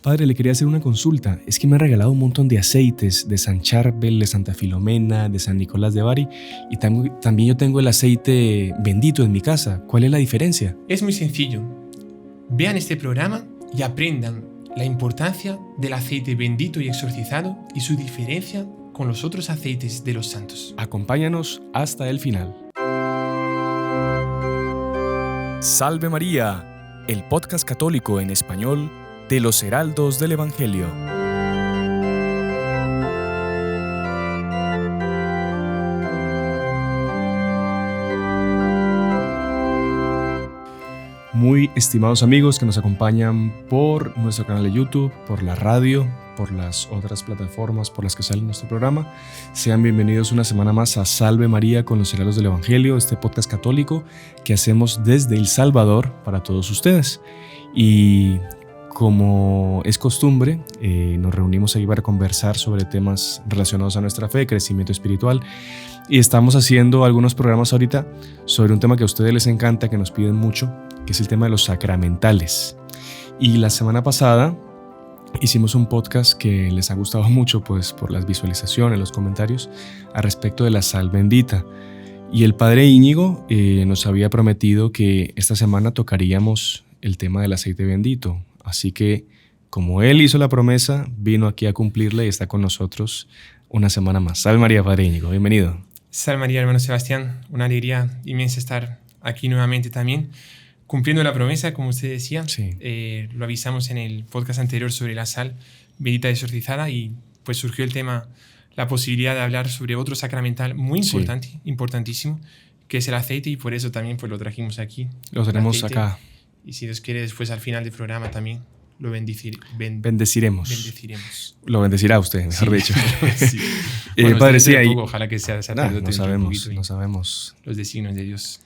Padre, le quería hacer una consulta. Es que me han regalado un montón de aceites de San Charbel, de Santa Filomena, de San Nicolás de Bari, y también yo tengo el aceite bendito en mi casa. ¿Cuál es la diferencia? Es muy sencillo. Vean este programa y aprendan la importancia del aceite bendito y exorcizado y su diferencia con los otros aceites de los santos. Acompáñanos hasta el final. Salve María, el podcast católico en español de los Heraldos del Evangelio. Muy estimados amigos que nos acompañan por nuestro canal de YouTube, por la radio, por las otras plataformas por las que sale nuestro programa, sean bienvenidos una semana más a Salve María con los Heraldos del Evangelio, este podcast católico que hacemos desde El Salvador para todos ustedes. Y como es costumbre, nos reunimos ahí para conversar sobre temas relacionados a nuestra fe, crecimiento espiritual, y estamos haciendo algunos programas ahorita sobre un tema que a ustedes les encanta, que nos piden mucho, que es el tema de los sacramentales. Y la semana pasada hicimos un podcast que les ha gustado mucho, pues por las visualizaciones, los comentarios, a respecto de la sal bendita. Y el padre Íñigo nos había prometido que esta semana tocaríamos el tema del aceite bendito. Así que, como él hizo la promesa, vino aquí a cumplirla y está con nosotros una semana más. Salve María, padre Íñigo, bienvenido. Salve María, hermano Sebastián. Una alegría inmensa estar aquí nuevamente también, cumpliendo la promesa, como usted decía. Sí. Lo avisamos en el podcast anterior sobre la sal bendita exorcizada y pues surgió el tema, la posibilidad de hablar sobre otro sacramental muy importante, importantísimo, que es el aceite, y por eso también pues lo trajimos aquí. Lo tenemos acá. Y si Dios quiere, después al final del programa también lo bendeciremos. Bendeciremos. Lo bendecirá usted, mejor dicho. Sí. Bueno, padre, sí, ahí. Ojalá que sea sacerdote. No sabemos. Los designios de Dios.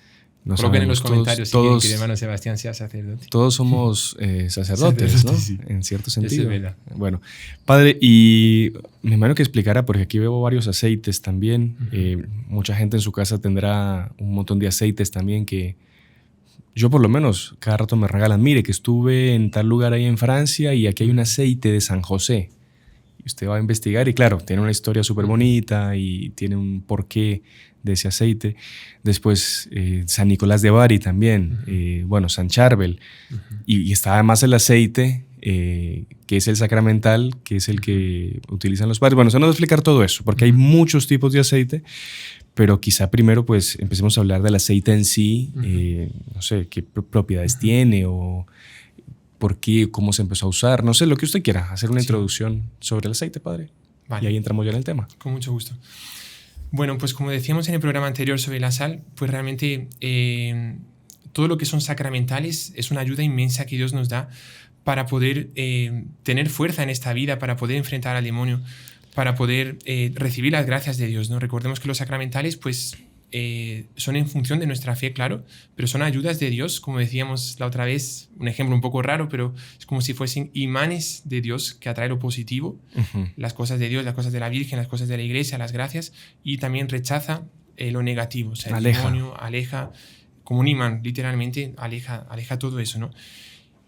No coloquen en los sabemos. comentarios si quieren que el hermano Sebastián sea sacerdote. Todos somos sacerdotes, ¿no? Sí. En cierto sentido. Eso es verdad. Bueno, padre, y me imagino que explicara, porque aquí veo varios aceites también. Mucha gente en su casa tendrá un montón de aceites también que yo por lo menos cada rato me regalan. Mire, que estuve en tal lugar ahí en Francia y aquí hay un aceite de San José. Y usted va a investigar y claro, tiene una historia súper bonita y tiene un porqué de ese aceite. Después San Nicolás de Bari también, San Charbel. Y está además el aceite que es el sacramental, que es el que utilizan los padres. Bueno, eso nos va a explicar todo eso, porque hay muchos tipos de aceite, pero quizá primero pues empecemos a hablar del aceite en sí, no sé, qué propiedades tiene o por qué, cómo se empezó a usar, no sé, lo que usted quiera, hacer una introducción sobre el aceite, padre. Vale. Y ahí entramos ya en el tema. Con mucho gusto. Bueno, pues como decíamos en el programa anterior sobre la sal, pues realmente todo lo que son sacramentales es una ayuda inmensa que Dios nos da para poder tener fuerza en esta vida, para poder enfrentar al demonio, para poder recibir las gracias de Dios, ¿no? Recordemos que los sacramentales pues son en función de nuestra fe, claro, pero son ayudas de Dios, como decíamos la otra vez, un ejemplo un poco raro, pero es como si fuesen imanes de Dios que atrae lo positivo, las cosas de Dios, las cosas de la Virgen, las cosas de la Iglesia, las gracias, y también rechaza lo negativo, o sea, el demonio aleja, como un imán, literalmente aleja todo eso, ¿no?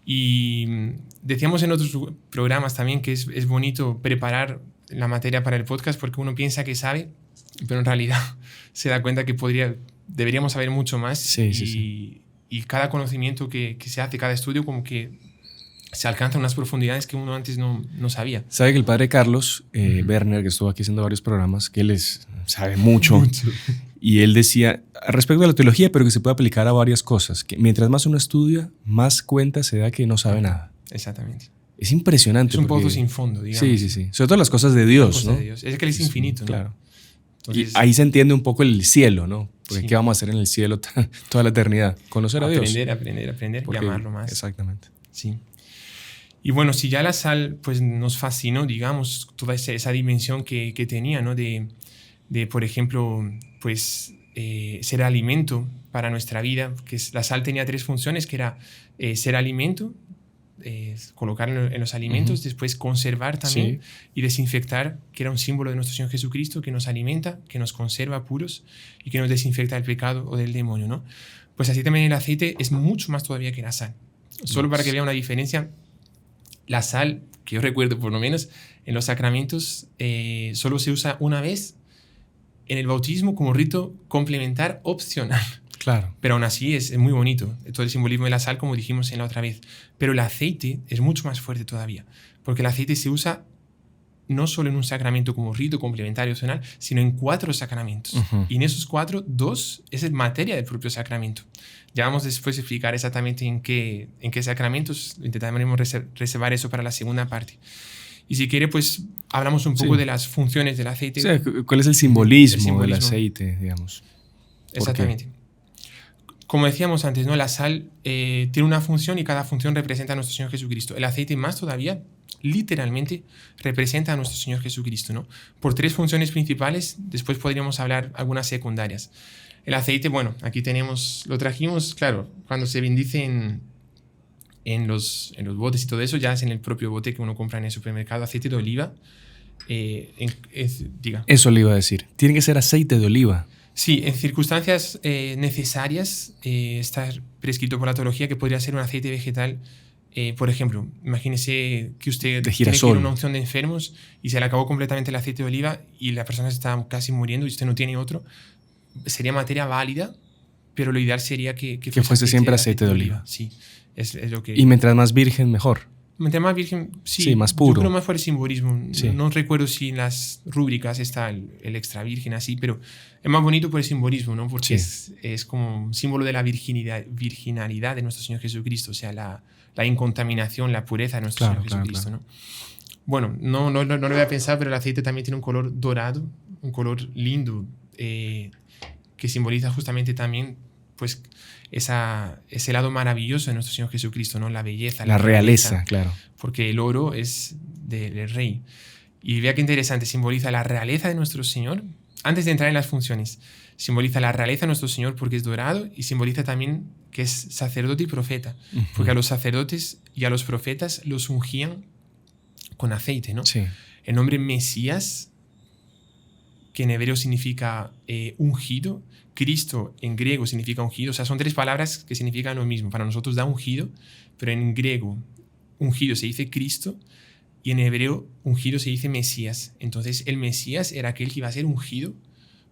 Y decíamos en otros programas también que es bonito preparar la materia para el podcast porque uno piensa que sabe, pero en realidad se da cuenta que deberíamos saber mucho más. Sí. Y cada conocimiento que se hace, cada estudio, como que se alcanza unas profundidades que uno antes no sabía. Sabe que el padre Carlos Werner, que estuvo aquí haciendo varios programas, que él sabe mucho. Y él decía, respecto a la teología, pero que se puede aplicar a varias cosas, que mientras más uno estudia, más cuenta se da que no sabe nada. Exactamente. Es impresionante. Es un pozo sin fondo, digamos. Sí. Sobre todo las cosas de Dios, ¿no? Es que Él es infinito, ¿no? Claro. Entonces, y ahí se entiende un poco el cielo, ¿no? Porque ¿qué vamos a hacer en el cielo toda la eternidad? Conocer a Dios. Aprender y amarlo más. Exactamente. Sí. Y bueno, si ya la sal pues, nos fascinó, digamos, toda esa dimensión que tenía, ¿no? De, por ejemplo, pues ser alimento para nuestra vida, que la sal tenía 3 funciones, que era ser alimento, colocarlo en los alimentos, después conservar también y desinfectar, que era un símbolo de nuestro Señor Jesucristo, que nos alimenta, que nos conserva puros y que nos desinfecta del pecado o del demonio, ¿no? Pues así también el aceite es mucho más todavía que la sal. Solo para que vea una diferencia, la sal que yo recuerdo por lo menos, en los sacramentos solo se usa una vez en el bautismo como rito complementar opcional. Claro. Pero aún así es muy bonito todo el simbolismo de la sal, como dijimos en la otra vez. Pero el aceite es mucho más fuerte todavía, porque el aceite se usa no solo en un sacramento como rito complementario opcional, sino en 4 sacramentos. Y en esos 4, 2 es materia del propio sacramento. Ya vamos después a explicar exactamente en qué sacramentos. Intentaremos reservar eso para la segunda parte. Y si quiere, pues hablamos un poco de las funciones del aceite. O sea, ¿cuál es el simbolismo del aceite, digamos? Exactamente. Como decíamos antes, ¿no? La sal tiene una función y cada función representa a nuestro Señor Jesucristo. El aceite más todavía, literalmente, representa a nuestro Señor Jesucristo, ¿no? Por 3 funciones principales, después podríamos hablar algunas secundarias. El aceite, bueno, aquí lo trajimos, claro, cuando se bendice en los botes y todo eso, ya es en el propio bote que uno compra en el supermercado, aceite de oliva. Diga. Eso le iba a decir. Tiene que ser aceite de oliva. Sí, en circunstancias necesarias está prescrito por la teología que podría ser un aceite vegetal. Por ejemplo, imagínese que usted tiene que ir a una unción de enfermos y se le acabó completamente el aceite de oliva y la persona se está casi muriendo y usted no tiene otro. Sería materia válida, pero lo ideal sería que fuese siempre aceite de oliva. Sí, es lo que... Y mientras más virgen, mejor. Mientras más virgen, sí, más puro. Yo creo más por el simbolismo. Sí. No recuerdo si en las rúbricas está el extra virgen así, pero es más bonito por el simbolismo, ¿no? Porque es como un símbolo de la virginalidad de nuestro Señor Jesucristo, o sea, la incontaminación, la pureza de nuestro Señor Jesucristo, ¿no? Bueno, no lo voy a pensar, pero el aceite también tiene un color dorado, un color lindo, que simboliza justamente también pues ese lado maravilloso de nuestro Señor Jesucristo, ¿no? La belleza, la realeza, claro. Porque el oro es del rey. Y vea qué interesante, simboliza la realeza de nuestro Señor. Antes de entrar en las funciones, simboliza la realeza de nuestro Señor porque es dorado y simboliza también que es sacerdote y profeta. Porque a los sacerdotes y a los profetas los ungían con aceite, ¿no? Sí. El nombre Mesías, que en hebreo significa ungido, Cristo en griego significa ungido, o sea, son 3 palabras que significan lo mismo. Para nosotros da ungido, pero en griego ungido se dice Cristo y en hebreo ungido se dice Mesías. Entonces el Mesías era aquel que iba a ser ungido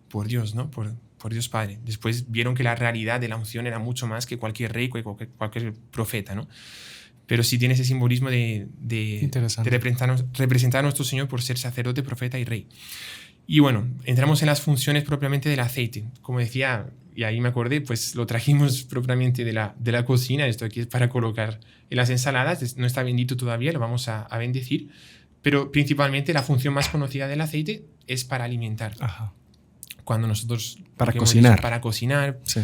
por Dios, ¿no? Por Dios Padre. Después vieron que la realidad de la unción era mucho más que cualquier rey, cualquier profeta, ¿no? Pero sí tiene ese simbolismo de representar a nuestro Señor por ser sacerdote, profeta y rey. Y bueno, entramos en las funciones propiamente del aceite. Como decía, y ahí me acordé, pues lo trajimos propiamente de la cocina. Esto aquí es para colocar en las ensaladas. No está bendito todavía, lo vamos a bendecir. Pero principalmente la función más conocida del aceite es para alimentar. Ajá. Cuando nosotros... Para cocinar. Para cocinar. Sí.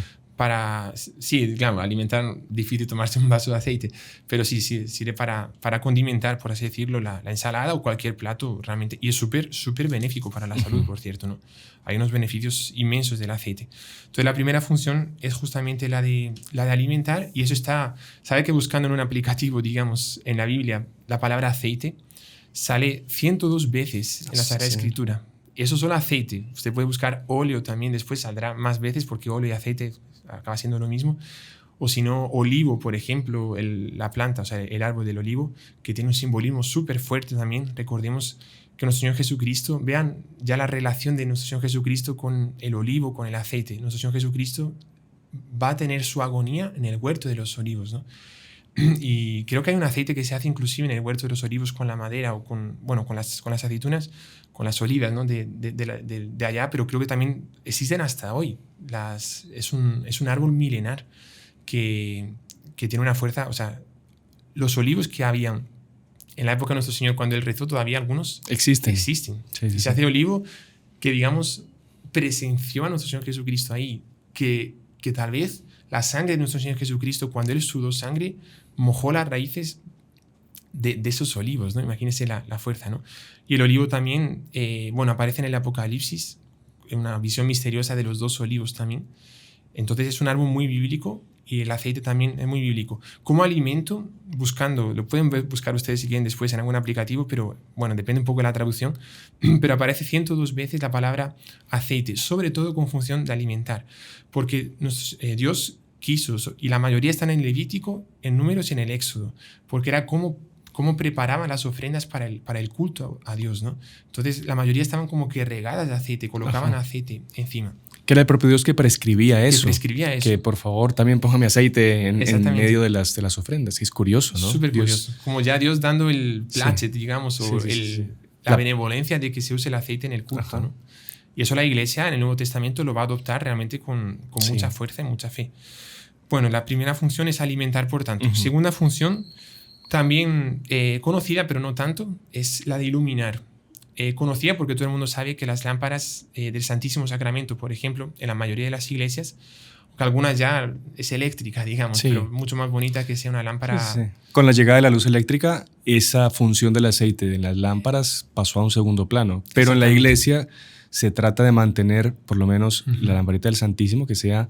Sí, claro, alimentar, difícil tomarse un vaso de aceite, pero sí sirve para condimentar, por así decirlo, la ensalada o cualquier plato realmente. Y es súper benéfico para la salud, por cierto, ¿no? Hay unos beneficios inmensos del aceite. Entonces, la primera función es justamente la de alimentar, y eso está, sabe que buscando en un aplicativo, digamos, en la Biblia, la palabra aceite sale 102 veces en la Sagrada Escritura. Eso solo aceite. Usted puede buscar óleo también, después saldrá más veces porque óleo y aceite acaba siendo lo mismo. O si no, olivo, por ejemplo, la planta, o sea, el árbol del olivo, que tiene un simbolismo súper fuerte también. Recordemos que nuestro Señor Jesucristo, vean ya la relación de nuestro Señor Jesucristo con el olivo, con el aceite. Nuestro Señor Jesucristo va a tener su agonía en el huerto de los olivos, ¿no? Y creo que hay un aceite que se hace inclusive en el huerto de los olivos con la madera o con las aceitunas, con las olivas, ¿no? de allá, pero creo que también existen hasta hoy. Es un árbol milenar que tiene una fuerza, o sea, los olivos que habían en la época de nuestro Señor, cuando Él rezó, todavía algunos existen. Sí, y se hace olivo que, digamos, presenció a nuestro Señor Jesucristo ahí, que tal vez la sangre de nuestro Señor Jesucristo, cuando Él sudó sangre, mojó las raíces de esos olivos, ¿no? Imagínense la fuerza, ¿no? Y el olivo también, aparece en el Apocalipsis, en una visión misteriosa de los 2 olivos también. Entonces es un árbol muy bíblico y el aceite también es muy bíblico. Como alimento, lo pueden buscar ustedes si quieren después en algún aplicativo, pero bueno, depende un poco de la traducción, pero aparece 102 veces la palabra aceite, sobre todo con función de alimentar, porque Dios quiso, y la mayoría están en Levítico, en Números y en el Éxodo, porque era cómo cómo preparaban las ofrendas para el culto a Dios, ¿no? Entonces, la mayoría estaban como que regadas de aceite, colocaban aceite encima. Que era el propio Dios que prescribía eso. Que prescribía eso. Que por favor también póngame aceite en medio de las ofrendas. Es curioso, ¿no? Súper curioso. Como ya Dios dando el placet, digamos, o la benevolencia de que se use el aceite en el culto, ¿no? Y eso la Iglesia en el Nuevo Testamento lo va a adoptar realmente con mucha fuerza y mucha fe. Bueno, la primera función es alimentar, por tanto. Segunda función, también conocida, pero no tanto, es la de iluminar. Conocida porque todo el mundo sabe que las lámparas del Santísimo Sacramento, por ejemplo, en la mayoría de las iglesias, que algunas ya es eléctrica, digamos, pero mucho más bonita que sea una lámpara. Con la llegada de la luz eléctrica, esa función del aceite de las lámparas pasó a un segundo plano. Pero en la iglesia se trata de mantener, por lo menos, la lamparita del Santísimo que sea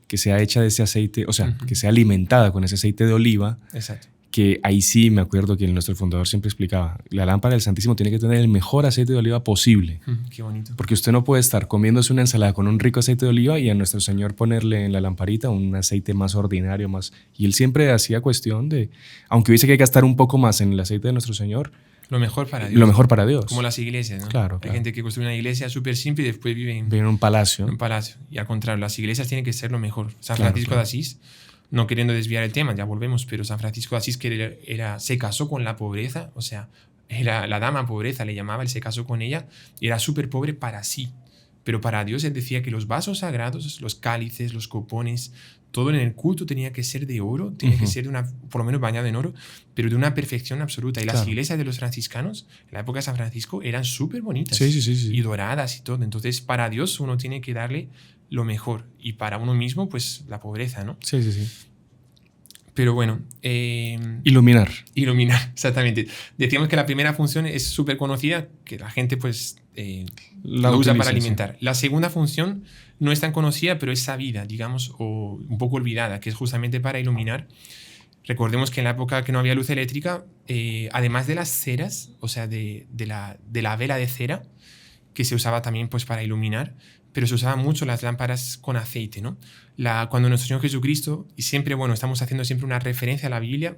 hecha de ese aceite, o sea, que sea alimentada con ese aceite de oliva. Exacto. Que ahí sí me acuerdo que nuestro fundador siempre explicaba, la lámpara del Santísimo tiene que tener el mejor aceite de oliva posible. Qué bonito. Porque usted no puede estar comiéndose una ensalada con un rico aceite de oliva y a nuestro Señor ponerle en la lamparita un aceite más ordinario, más. Y él siempre hacía cuestión de, aunque hubiese que gastar un poco más en el aceite de nuestro Señor, lo mejor para Dios. Lo mejor para Dios. Como las iglesias, ¿no? Claro. Hay gente que construye una iglesia súper simple y después vive en un palacio. En un palacio. Y al contrario, las iglesias tienen que ser lo mejor. San Francisco de Asís, no queriendo desviar el tema, ya volvemos, pero San Francisco de Asís se casó con la pobreza, o sea, era la dama pobreza, le llamaba, él se casó con ella y era súper pobre para sí. Pero para Dios él decía que los vasos sagrados, los cálices, los copones, todo en el culto tenía que ser de oro, tenía que ser por lo menos bañado en oro, pero de una perfección absoluta. Y las iglesias de los franciscanos, en la época de San Francisco, eran súper bonitas y doradas y todo. Entonces, para Dios uno tiene que darle lo mejor y para uno mismo, pues la pobreza, ¿no? Sí. Pero bueno. Iluminar, exactamente. Decíamos que la primera función es súper conocida, que la gente pues la usa para alimentar. La segunda función no es tan conocida, pero es sabida, digamos, o un poco olvidada, que es justamente para iluminar. Recordemos que en la época que no había luz eléctrica, además de las ceras, o sea, de la vela de cera, que se usaba también pues para iluminar, pero se usaban mucho las lámparas con aceite, ¿no? Cuando nuestro Señor Jesucristo, y siempre, bueno, estamos haciendo siempre una referencia a la Biblia,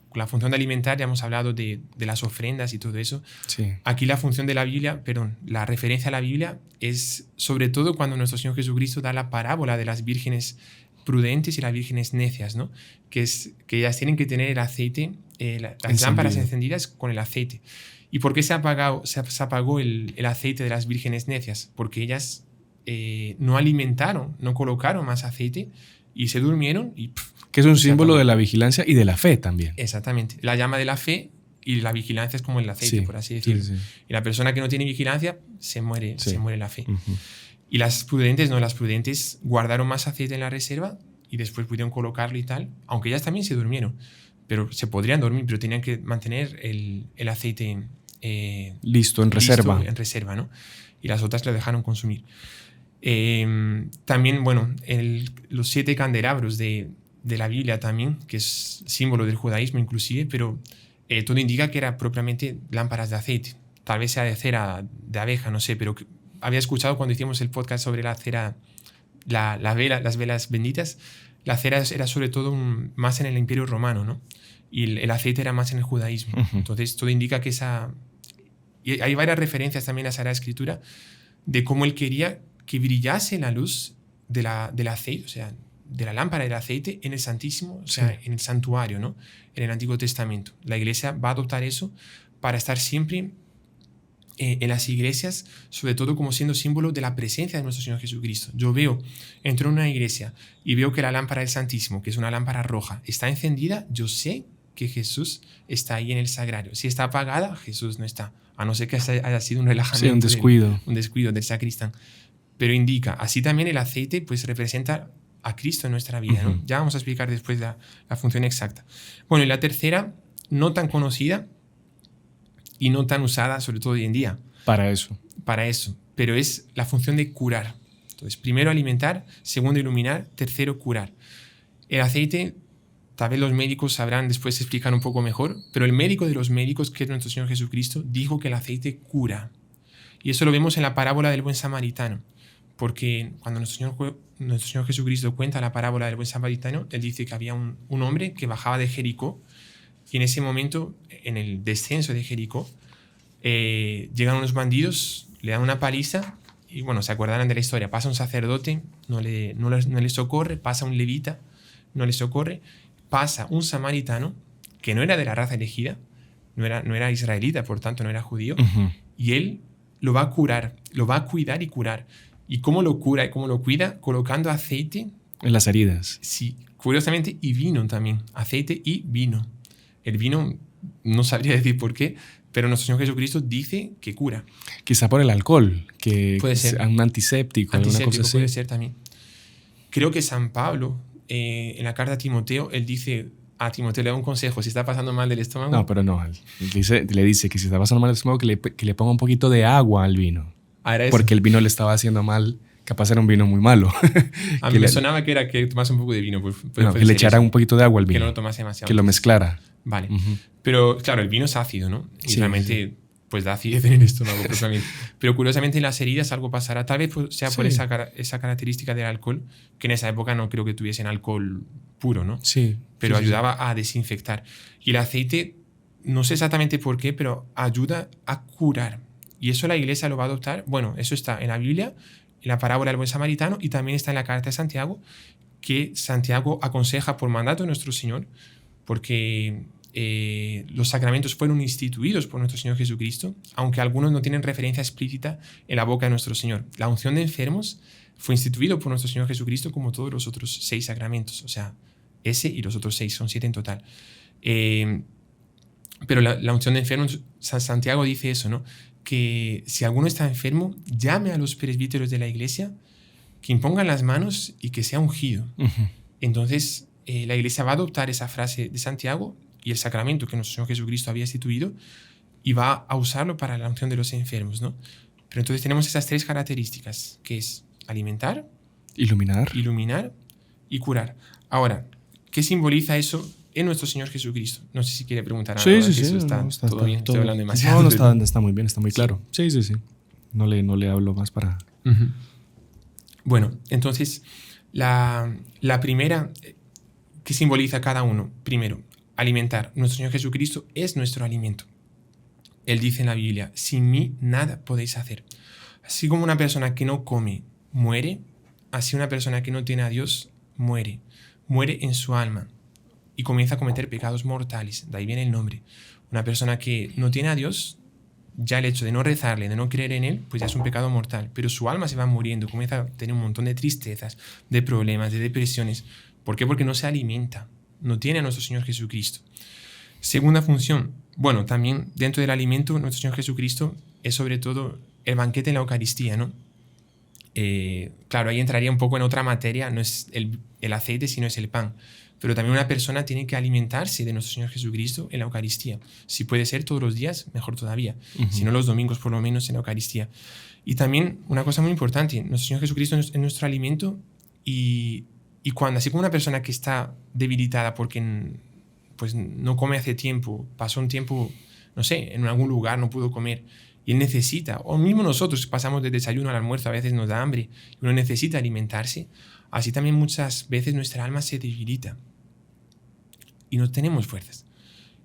con la función de alimentar, ya hemos hablado de las ofrendas y todo eso. Sí. Aquí la función de la Biblia, la referencia a la Biblia es sobre todo cuando nuestro Señor Jesucristo da la parábola de las vírgenes prudentes y las vírgenes necias, ¿no? Que ellas tienen que tener el aceite, las lámparas encendidas con el aceite. ¿Y por qué se apagó el aceite de las vírgenes necias? Porque ellas no alimentaron, no colocaron más aceite y se durmieron y... que es un símbolo de la vigilancia y de la fe también. Exactamente. La llama de la fe y la vigilancia es como el aceite, por así decirlo. Sí. Y la persona que no tiene vigilancia se muere la fe. Y las prudentes guardaron más aceite en la reserva y después pudieron colocarlo y tal, aunque ellas también se durmieron. Pero se podrían dormir, pero tenían que mantener el aceite listo, en reserva, ¿no? Y las otras lo dejaron consumir. También, bueno, los 7 candelabros de la Biblia también, que es símbolo del judaísmo inclusive, pero todo indica que eran propiamente lámparas de aceite. Tal vez sea de cera de abeja, no sé, pero había escuchado cuando hicimos el podcast sobre la cera, las velas benditas, la cera era sobre todo más en el Imperio Romano, ¿no? Y el aceite era más en el judaísmo. Entonces todo indica que y hay varias referencias también a la Sagrada Escritura de cómo él quería que brillase la luz del aceite, o sea, de la lámpara del aceite en el Santísimo, o sea, en el santuario, ¿no? En el Antiguo Testamento. La Iglesia va a adoptar eso para estar siempre en las iglesias, sobre todo como siendo símbolo de la presencia de nuestro Señor Jesucristo. Yo entro en una iglesia y veo que la lámpara del Santísimo, que es una lámpara roja, está encendida, yo sé que Jesús está ahí en el sagrario. Si está apagada, Jesús no está, a no ser que haya sido un relajamiento. Sí, un descuido del sacristán. Pero indica, así también el aceite pues representa a Cristo en nuestra vida, ¿no? Ya vamos a explicar después la función exacta. Bueno, y la tercera, no tan conocida y no tan usada, sobre todo hoy en día. Para eso. Pero es la función de curar. Entonces, primero alimentar, segundo iluminar, tercero curar. El aceite, tal vez los médicos sabrán después explicar un poco mejor, pero el médico de los médicos, que es nuestro Señor Jesucristo, dijo que el aceite cura. Y eso lo vemos en la parábola del buen samaritano. Porque cuando nuestro Señor Jesucristo cuenta la parábola del buen samaritano, él dice que había un hombre que bajaba de Jericó Y en ese momento, en el descenso de Jericó, llegan unos bandidos, le dan una paliza y bueno, se acordarán de la historia. Pasa un sacerdote, no le socorre, pasa un levita, no le socorre, pasa un samaritano que no era de la raza elegida, no era israelita, por tanto no era judío, y él lo va a curar, lo va a cuidar y curar. ¿Y cómo lo cura y cómo lo cuida? Colocando aceite en las heridas. Sí, curiosamente, y vino también, aceite y vino. El vino no sabría decir por qué, pero nuestro Señor Jesucristo dice que cura. Quizá por el alcohol, que puede ser un antiséptico, alguna cosa así. Puede ser también. Creo que San Pablo, en la carta a Timoteo, él dice a Timoteo, le da un consejo, si está pasando mal del estómago. No, pero no, le dice que si está pasando mal del estómago, que le ponga un poquito de agua al vino. Porque el vino le estaba haciendo mal. Capaz era un vino muy malo. A mí me sonaba que era que tomase un poco de vino. Que le echara un poquito de agua al vino. Que no lo tomase demasiado. Que lo mezclara. Vale. Pero claro, el vino es ácido, ¿no? Y realmente pues da acidez en el estómago. Pero curiosamente en las heridas algo pasará. Tal vez sea por esa característica del alcohol, que en esa época no creo que tuviesen alcohol puro, ¿no? Sí. Pero ayudaba a desinfectar. Y el aceite, no sé exactamente por qué, pero ayuda a curar. Y eso la Iglesia lo va a adoptar. Bueno, eso está en la Biblia, en la parábola del buen samaritano, y también está en la carta de Santiago, que Santiago aconseja por mandato de nuestro Señor, porque los sacramentos fueron instituidos por nuestro Señor Jesucristo, aunque algunos no tienen referencia explícita en la boca de nuestro Señor. La unción de enfermos fue instituido por nuestro Señor Jesucristo como todos los otros 6 sacramentos, o sea, ese y los otros 6, son 7 en total. Pero la unción de enfermos, Santiago dice eso, ¿no? Que si alguno está enfermo, llame a los presbíteros de la iglesia, que impongan las manos y que sea ungido. Entonces, la iglesia va a adoptar esa frase de Santiago y el sacramento que nuestro Señor Jesucristo había instituido y va a usarlo para la unción de los enfermos, ¿no? Pero entonces tenemos esas 3 características, que es alimentar, iluminar y curar. Ahora, ¿qué simboliza eso en nuestro Señor Jesucristo? No sé si quiere preguntar algo. Sí. Está todo bien. Estoy hablando demasiado. No, está muy bien, está muy claro. Sí. No le hablo más para... Bueno, entonces, la primera, ¿qué simboliza cada uno? Primero, alimentar. Nuestro Señor Jesucristo es nuestro alimento. Él dice en la Biblia, sin mí nada podéis hacer. Así como una persona que no come muere, así una persona que no tiene a Dios muere. Muere en su alma y comienza a cometer pecados mortales. De ahí viene el nombre. Una persona que no tiene a Dios, ya el hecho de no rezarle, de no creer en Él, pues ya es un pecado mortal. Pero su alma se va muriendo, comienza a tener un montón de tristezas, de problemas, de depresiones. ¿Por qué? Porque no se alimenta. No tiene a nuestro Señor Jesucristo. Segunda función. Bueno, también dentro del alimento, nuestro Señor Jesucristo es sobre todo el banquete en la Eucaristía, ¿no? Claro, ahí entraría un poco en otra materia, no es el aceite, sino es el pan. Pero también una persona tiene que alimentarse de nuestro Señor Jesucristo en la Eucaristía. Si puede ser todos los días, mejor todavía. Si no, los domingos por lo menos en la Eucaristía. Y también una cosa muy importante, nuestro Señor Jesucristo es nuestro alimento y cuando, así como una persona que está debilitada porque pues, no come hace tiempo, pasó un tiempo, no sé, en algún lugar, no pudo comer, y él necesita, o mismo nosotros pasamos del desayuno al almuerzo, a veces nos da hambre, y uno necesita alimentarse, así también muchas veces nuestra alma se debilita y no tenemos fuerzas.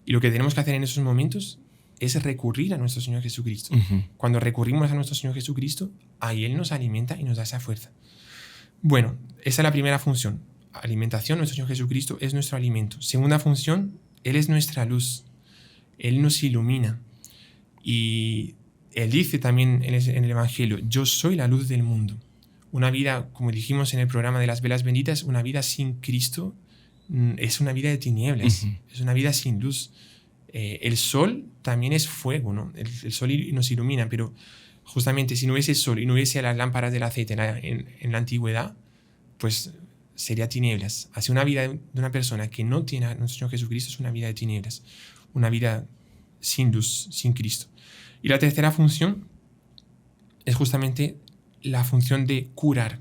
Y lo que tenemos que hacer en esos momentos es recurrir a nuestro Señor Jesucristo. Cuando recurrimos a nuestro Señor Jesucristo, ahí Él nos alimenta y nos da esa fuerza. Bueno, esa es la primera función. Alimentación, nuestro Señor Jesucristo es nuestro alimento. Segunda función, Él es nuestra luz. Él nos ilumina. Y Él dice también en el Evangelio, yo soy la luz del mundo. Una vida, como dijimos en el programa de las velas benditas, una vida sin Cristo es una vida de tinieblas, es una vida sin luz. El sol también es fuego, ¿no? El sol nos ilumina, pero justamente si no hubiese sol y no hubiese las lámparas del aceite en la antigüedad, pues sería tinieblas. Así una vida de una persona que no tiene a nuestro Señor Jesucristo es una vida de tinieblas, una vida sin luz, sin Cristo. Y la tercera función es justamente la función de curar.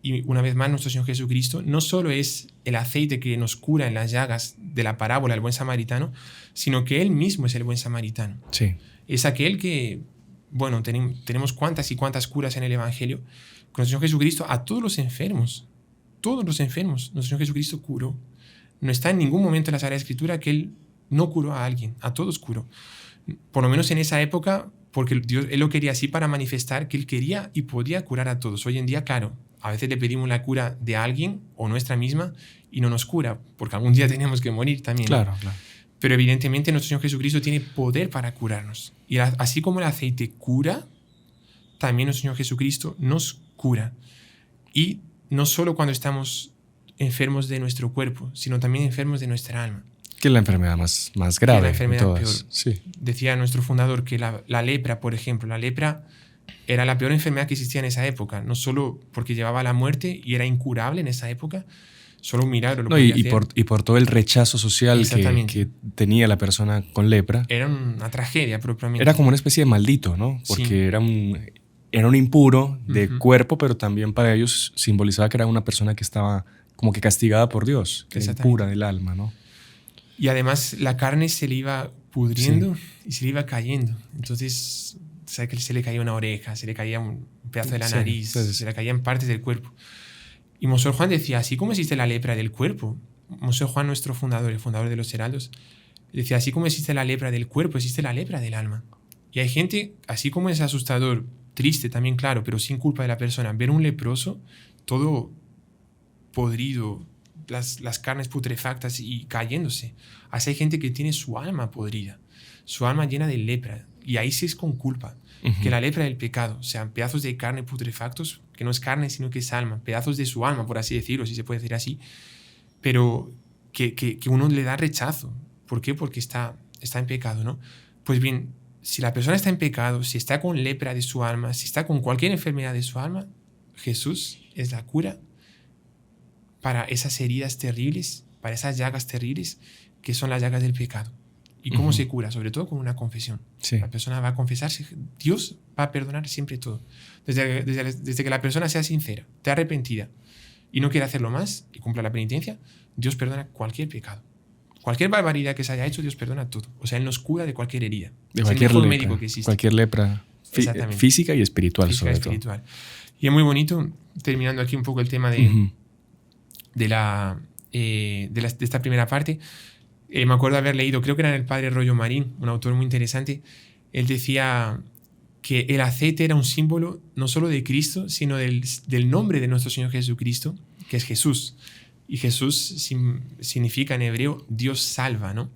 Y una vez más, nuestro Señor Jesucristo no solo es el aceite que nos cura en las llagas de la parábola del buen samaritano, sino que Él mismo es el buen samaritano. Sí. Es aquel que, bueno, tenemos cuántas y cuántas curas en el Evangelio. Con nuestro Señor Jesucristo a todos los enfermos, nuestro Señor Jesucristo curó. No está en ningún momento en la Sagrada Escritura que Él no curó a alguien, a todos curó. Por lo menos en esa época, porque Él lo quería así para manifestar que Él quería y podía curar a todos. Hoy en día, claro, a veces le pedimos la cura de alguien o nuestra misma y no nos cura, porque algún día tenemos que morir también. Claro, ¿no? claro. Pero evidentemente nuestro Señor Jesucristo tiene poder para curarnos. Y así como el aceite cura, también nuestro Señor Jesucristo nos cura. Y no solo cuando estamos enfermos de nuestro cuerpo, sino también enfermos de nuestra alma. Que es la enfermedad más grave. La enfermedad de todas. peor. Sí. Decía nuestro fundador que la lepra, por ejemplo, la lepra era la peor enfermedad que existía en esa época. No solo porque llevaba a la muerte y era incurable en esa época, solo un milagro lo podía hacer. Y por todo el rechazo social que tenía la persona con lepra. Era una tragedia propiamente. Era como una especie de maldito, ¿no? Porque sí. era un impuro de cuerpo, pero también para ellos simbolizaba que era una persona que estaba como que castigada por Dios, que era impura del alma, ¿no? Y además la carne se le iba pudriendo y se le iba cayendo. Entonces, ¿sabes? Que se le caía una oreja, se le caía un pedazo de la nariz, se le caían partes del cuerpo. Y Monseñor Juan decía, así como existe la lepra del cuerpo, Monseñor Juan, nuestro fundador, el fundador de los Heraldos, decía, así como existe la lepra del cuerpo, existe la lepra del alma. Y hay gente, así como es asustador, triste también, claro, pero sin culpa de la persona, ver un leproso todo podrido, las carnes putrefactas y cayéndose. Así hay gente que tiene su alma podrida, su alma llena de lepra, y ahí sí es con culpa. Que la lepra del pecado, o sea, pedazos de carne putrefactos, que no es carne sino que es alma, pedazos de su alma, por así decirlo, si se puede decir así, pero que uno le da rechazo. ¿Por qué? Porque está en pecado, ¿no? Pues bien, si la persona está en pecado, si está con lepra de su alma, si está con cualquier enfermedad de su alma, Jesús es la cura para esas heridas terribles, para esas llagas terribles que son las llagas del pecado. ¿Y cómo se cura? Sobre todo con una confesión. Sí. La persona va a confesarse. Dios va a perdonar siempre todo. Desde que la persona sea sincera, esté arrepentida y no quiere hacerlo más y cumpla la penitencia, Dios perdona cualquier pecado. Cualquier barbaridad que se haya hecho, Dios perdona todo. O sea, Él nos cura de cualquier herida. De cualquier lepra, médico que existe. Cualquier lepra física y espiritual, física sobre y espiritual. Todo. Y es muy bonito, terminando aquí un poco el tema de esta primera parte. Me acuerdo haber leído, creo que era el padre Rollo Marín, un autor muy interesante. Él decía que el aceite era un símbolo no solo de Cristo, sino del nombre de nuestro Señor Jesucristo, que es Jesús. Y Jesús significa en hebreo Dios salva, ¿no?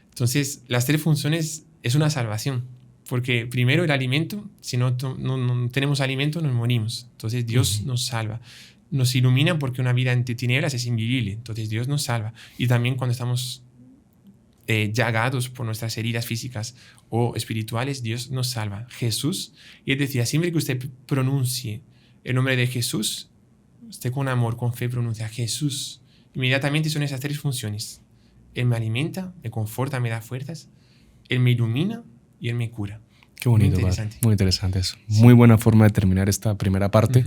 Entonces, las tres funciones es una salvación. Porque primero el alimento, si no tenemos alimento nos morimos. Entonces Dios nos salva. Nos ilumina porque una vida entre tinieblas es invivible. Entonces Dios nos salva. Y también cuando estamos llagados por nuestras heridas físicas o espirituales, Dios nos salva. Jesús, y él decía, siempre que usted pronuncie el nombre de Jesús, usted con amor, con fe pronuncia Jesús. Inmediatamente son esas tres funciones. Él me alimenta, me conforta, me da fuerzas. Él me ilumina y Él me cura. Qué bonito, muy interesante eso. Sí. Muy buena forma de terminar esta primera parte.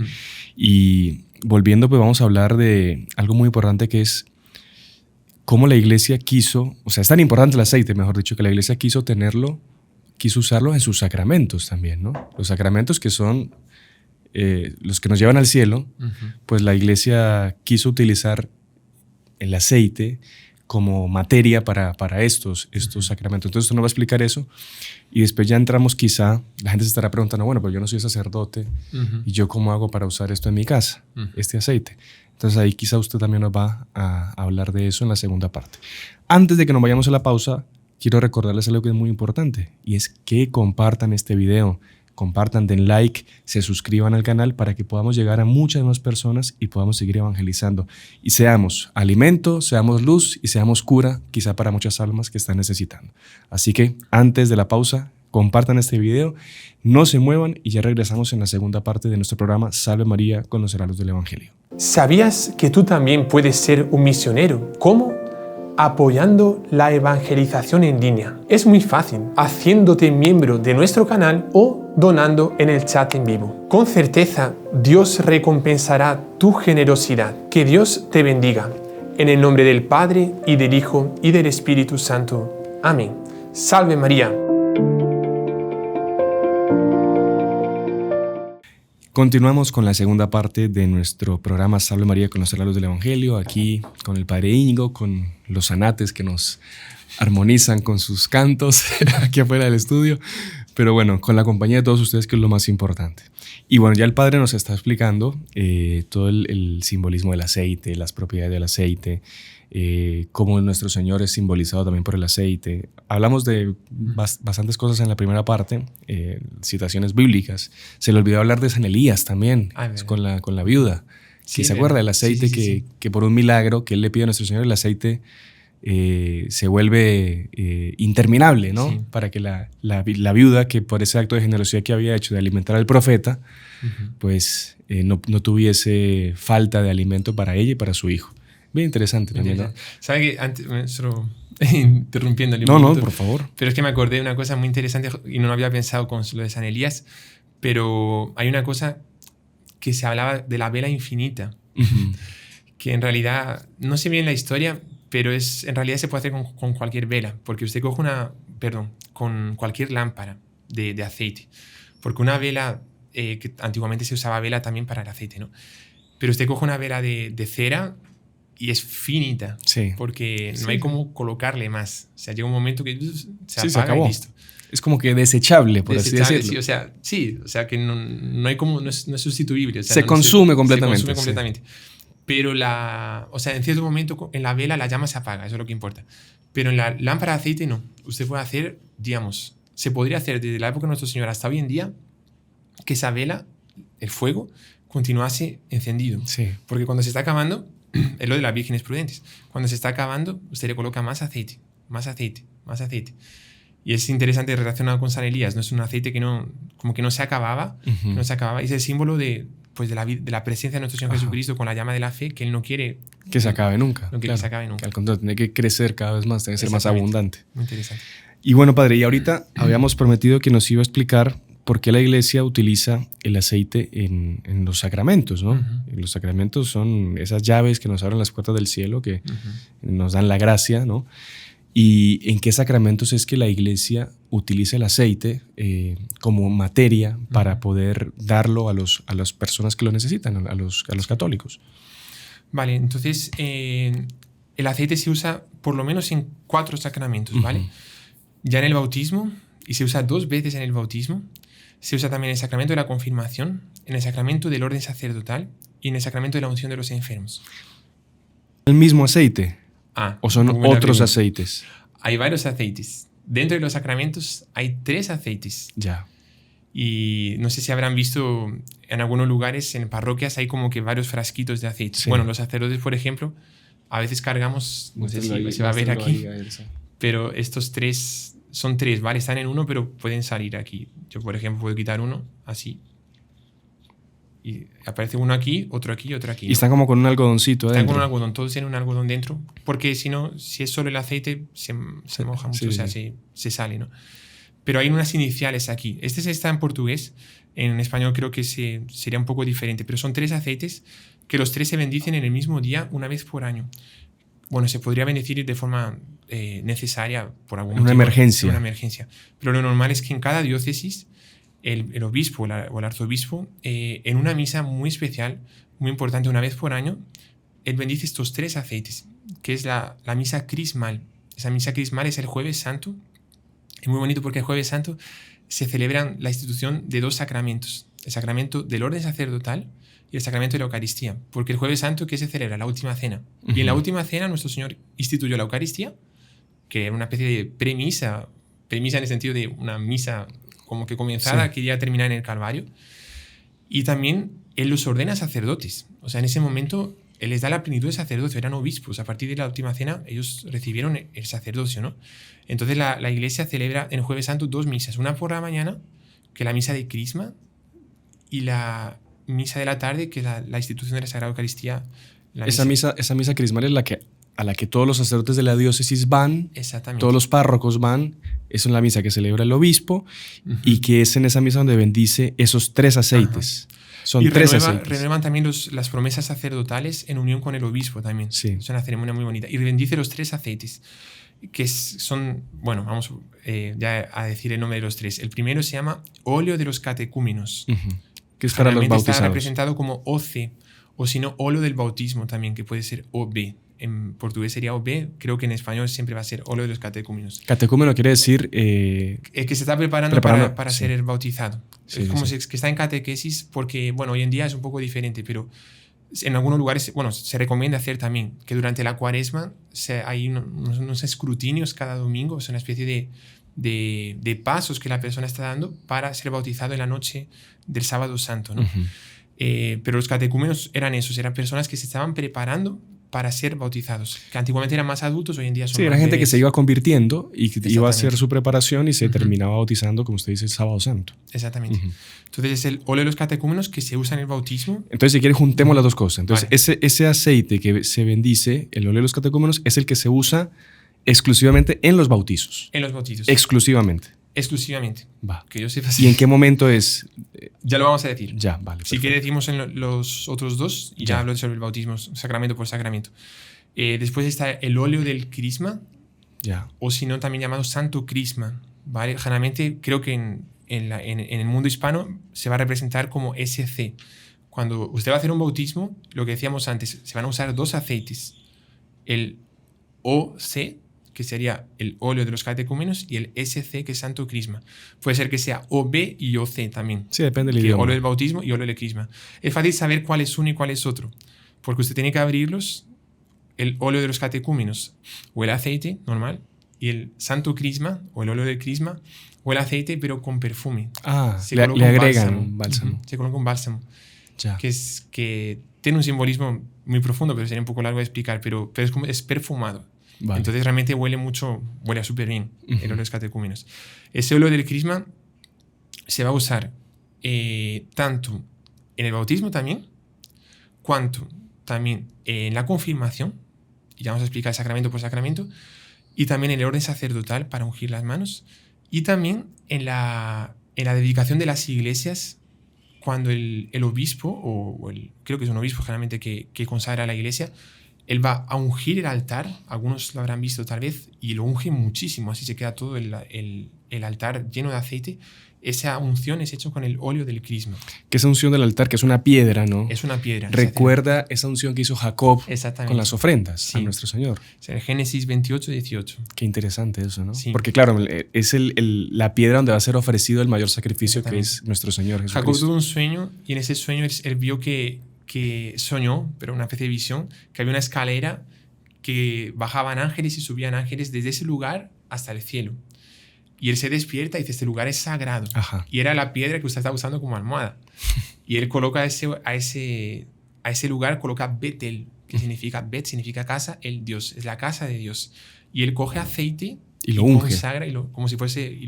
Y volviendo, pues vamos a hablar de algo muy importante que es cómo la iglesia quiso, o sea, es tan importante el aceite, mejor dicho, que la iglesia quiso usarlo en sus sacramentos también, ¿no? Los sacramentos que son los que nos llevan al cielo, pues la iglesia quiso utilizar el aceite como materia para estos sacramentos. Entonces, usted nos va a explicar eso y después ya entramos quizá, la gente se estará preguntando, bueno, pero yo no soy sacerdote y yo cómo hago para usar esto en mi casa, este aceite. Entonces ahí quizá usted también nos va a hablar de eso en la segunda parte. Antes de que nos vayamos a la pausa, quiero recordarles algo que es muy importante y es que compartan este video. Compartan, den like, se suscriban al canal para que podamos llegar a muchas más personas y podamos seguir evangelizando. Y seamos alimento, seamos luz y seamos cura, quizá para muchas almas que están necesitando. Así que antes de la pausa, compartan este video, no se muevan y ya regresamos en la segunda parte de nuestro programa Salve María con los Heraldos del Evangelio. ¿Sabías que tú también puedes ser un misionero? ¿Cómo? Apoyando la evangelización en línea. Es muy fácil, haciéndote miembro de nuestro canal o donando en el chat en vivo. Con certeza, Dios recompensará tu generosidad. Que Dios te bendiga. En el nombre del Padre, y del Hijo, y del Espíritu Santo. Amén. Salve María. Continuamos con la segunda parte de nuestro programa Salve María, conocer la luz del Evangelio, aquí con el Padre Íñigo, con los anates que nos armonizan con sus cantos aquí afuera del estudio, pero bueno, con la compañía de todos ustedes, que es lo más importante. Y bueno, ya el Padre nos está explicando todo el simbolismo del aceite, las propiedades del aceite, cómo nuestro Señor es simbolizado también por el aceite. Hablamos de bastantes cosas en la primera parte, citaciones bíblicas. Se le olvidó hablar de San Elías también, con la viuda. Sí, ¿se acuerda del aceite que por un milagro que él le pide a nuestro Señor, el aceite se vuelve interminable, ¿no? Sí. Para que la viuda, que por ese acto de generosidad que había hecho de alimentar al profeta, pues no tuviese falta de alimento para ella y para su hijo. Bien interesante también, ¿no? ¿Sabe que antes, solo interrumpiendo? No, por favor. Pero es que me acordé de una cosa muy interesante y no lo había pensado con lo de San Elías, pero hay una cosa que se hablaba de la vela infinita, que en realidad, no sé bien la historia, pero en realidad se puede hacer con cualquier vela, porque usted coge con cualquier lámpara de aceite, porque una vela, que antiguamente se usaba vela también para el aceite, ¿no? Pero usted coge una vela de cera y es finita, sí, porque no hay cómo colocarle más. O sea, llega un momento que se apaga y listo. Es como que desechable, por así decirlo. Sí, o sea que no hay como, no es sustituible. O sea, se consume completamente. Se consume completamente. Pero en cierto momento en la vela la llama se apaga, eso es lo que importa. Pero en la lámpara de aceite no. Usted puede hacer, digamos, se podría hacer desde la época de Nuestro Señor hasta hoy en día que esa vela, el fuego, continuase encendido. Sí. Porque cuando se está acabando, es lo de las vírgenes prudentes, cuando se está acabando, usted le coloca más aceite, más aceite, más aceite. Y es interesante relacionado con San Elías, ¿no? Es un aceite que no se acababa, no se acababa. Es el símbolo de la presencia de nuestro Señor Jesucristo con la llama de la fe, que Él no quiere que se acabe nunca. No quiere que se acabe nunca. Al contrario, tiene que crecer cada vez más, tiene que ser más abundante. Muy interesante. Y bueno, Padre, y ahorita habíamos prometido que nos iba a explicar por qué la Iglesia utiliza el aceite en los sacramentos, ¿no? Los sacramentos son esas llaves que nos abren las puertas del cielo, que nos dan la gracia, ¿no? ¿Y en qué sacramentos es que la Iglesia utiliza el aceite como materia para poder darlo a las personas que lo necesitan, a los católicos? Vale, entonces el aceite se usa por lo menos en 4 sacramentos, ¿vale? Ya en el bautismo, y se usa 2 veces en el bautismo. Se usa también en el sacramento de la confirmación, en el sacramento del orden sacerdotal y en el sacramento de la unción de los enfermos. ¿El mismo aceite? ¿O son otros aceites? Hay varios aceites. Dentro de los sacramentos hay 3 aceites. Ya. Y no sé si habrán visto en algunos lugares, en parroquias, hay como que varios frasquitos de aceite. Sí. Bueno, los sacerdotes, por ejemplo, a veces cargamos, no sé si se va a ver aquí, pero estos 3... Son 3, ¿vale? Están en uno, pero pueden salir aquí. Yo, por ejemplo, puedo quitar uno, así. Y aparece uno aquí, otro aquí y otro aquí, ¿no? Y están como con un algodoncito dentro. Están con un algodón, todos tienen un algodón dentro. Porque si no, si es solo el aceite, se moja mucho, se sale, ¿no? Pero hay unas iniciales aquí. Este está en portugués. En español creo que sería un poco diferente. Pero son 3 aceites que los 3 se bendicen en el mismo día, una vez por año. Bueno, se podría bendecir de forma necesaria por algún motivo. Una emergencia. Pero lo normal es que en cada diócesis el obispo o el arzobispo, en una misa muy especial, muy importante, una vez por año, él bendice estos 3 aceites, que es la misa crismal. Esa misa crismal es el Jueves Santo. Es muy bonito porque el Jueves Santo se celebra la institución de 2 sacramentos. El sacramento del orden sacerdotal y el sacramento de la Eucaristía. Porque el Jueves Santo, ¿qué se celebra? La última cena. Y en la última cena nuestro Señor instituyó la Eucaristía, que era una especie de premisa en el sentido de una misa como que comenzada, que iba a terminar en el Calvario. Y también Él los ordena sacerdotes. O sea, en ese momento Él les da la plenitud de sacerdocio, eran obispos. A partir de la última cena ellos recibieron el sacerdocio, ¿no? Entonces la Iglesia celebra en el Jueves Santo 2 misas. Una por la mañana, que es la misa de Crisma, y la misa de la tarde, que es la institución de la Sagrada Eucaristía. Esa misa crismal es a la que todos los sacerdotes de la diócesis van, todos los párrocos van. Es la misa que celebra el obispo y que es en esa misa donde bendice esos 3 aceites. Son y 3 aceites. Renuevan también las promesas sacerdotales en unión con el obispo también. Sí. Es una ceremonia muy bonita. Y bendice los 3 aceites, que son, bueno, vamos ya a decir el nombre de los 3. El primero se llama óleo de los catecúmenos, que es para los bautizados. Está representado como OC, o si no, óleo del bautismo también, que puede ser OB. En portugués sería OB, creo que en español siempre va a ser óleo de los catecúmenos. Catecúmeno quiere decir... que se está preparando para sí. ser bautizado. Sí, es como sí. que está en catequesis porque, bueno, hoy en día es un poco diferente, pero en algunos lugares, bueno, se recomienda hacer también que durante la cuaresma hay unos escrutinios cada domingo, es una especie de pasos que la persona está dando para ser bautizado en la noche del sábado santo, ¿no? Pero los catecúmenos eran personas que se estaban preparando para ser bautizados, que antiguamente eran más adultos, hoy en día son Sí, más era gente bebés. que se iba convirtiendo y que iba a hacer su preparación y se terminaba bautizando, como usted dice, el sábado santo. Exactamente. Entonces es el óleo de los catecúmenos que se usa en el bautismo. Entonces, si quiere, juntemos las dos cosas. Entonces, Vale. ese aceite que se bendice, el óleo de los catecúmenos, es el que se usa exclusivamente en los bautizos. En los bautizos. Exclusivamente. Exclusivamente. Va. Que yo sepa. ¿Y en qué momento es? Ya lo vamos a decir. Ya, vale. Si quiere decimos en los otros dos y ya hablo sobre el bautismo, sacramento por sacramento. Después está el óleo del crisma, Ya. o si no también llamado santo crisma, ¿vale? Generalmente creo que en el mundo hispano se va a representar como SC. Cuando usted va a hacer un bautismo, lo que decíamos antes, se van a usar dos aceites. El OC, que sería el óleo de los catecúmenos, y el SC, que es santo crisma. Puede ser que sea OB y OC también. Sí, depende del Que idioma. óleo del bautismo y óleo del crisma. Es fácil saber cuál es uno y cuál es otro, porque usted tiene que abrirlos, el óleo de los catecúmenos o el aceite normal, y el santo crisma o el óleo del crisma o el aceite, pero con perfume. Le coloca un agregan bálsamo. Se coloca un bálsamo. Ya. Que tiene un simbolismo muy profundo, pero sería un poco largo de explicar, pero es perfumado. Vale. Entonces realmente huele súper bien el óleo de los catecúmenos. Ese óleo del crisma se va a usar tanto en el bautismo también, cuanto también en la confirmación, y ya vamos a explicar sacramento por sacramento, y también en el orden sacerdotal para ungir las manos, y también en la dedicación de las iglesias, cuando el obispo, creo que es un obispo generalmente que consagra la iglesia, él va a ungir el altar, algunos lo habrán visto tal vez, y lo unge muchísimo, así se queda todo el altar lleno de aceite. Esa unción es hecha con el óleo del crisma. Que esa unción del altar, que es una piedra, ¿no? Es una piedra. Recuerda esa unción que hizo Jacob Exactamente. con las ofrendas Sí. a nuestro Señor. O sea, en Génesis 28, 18. Qué interesante eso, ¿no? Sí. Porque claro, es la piedra donde va a ser ofrecido el mayor sacrificio, que es nuestro Señor Jesucristo. Jacob tuvo un sueño, y en ese sueño él vio que soñó, pero una especie de visión, que había una escalera que bajaban ángeles y subían ángeles desde ese lugar hasta el cielo. Y él se despierta y dice, este lugar es sagrado. Ajá. Y era la piedra que usted está usando como almohada. Y él coloca a ese lugar, coloca Betel, que significa Bet, significa casa, el Dios, es la casa de Dios. Y él coge aceite y lo unge. Consagra, como si fuese,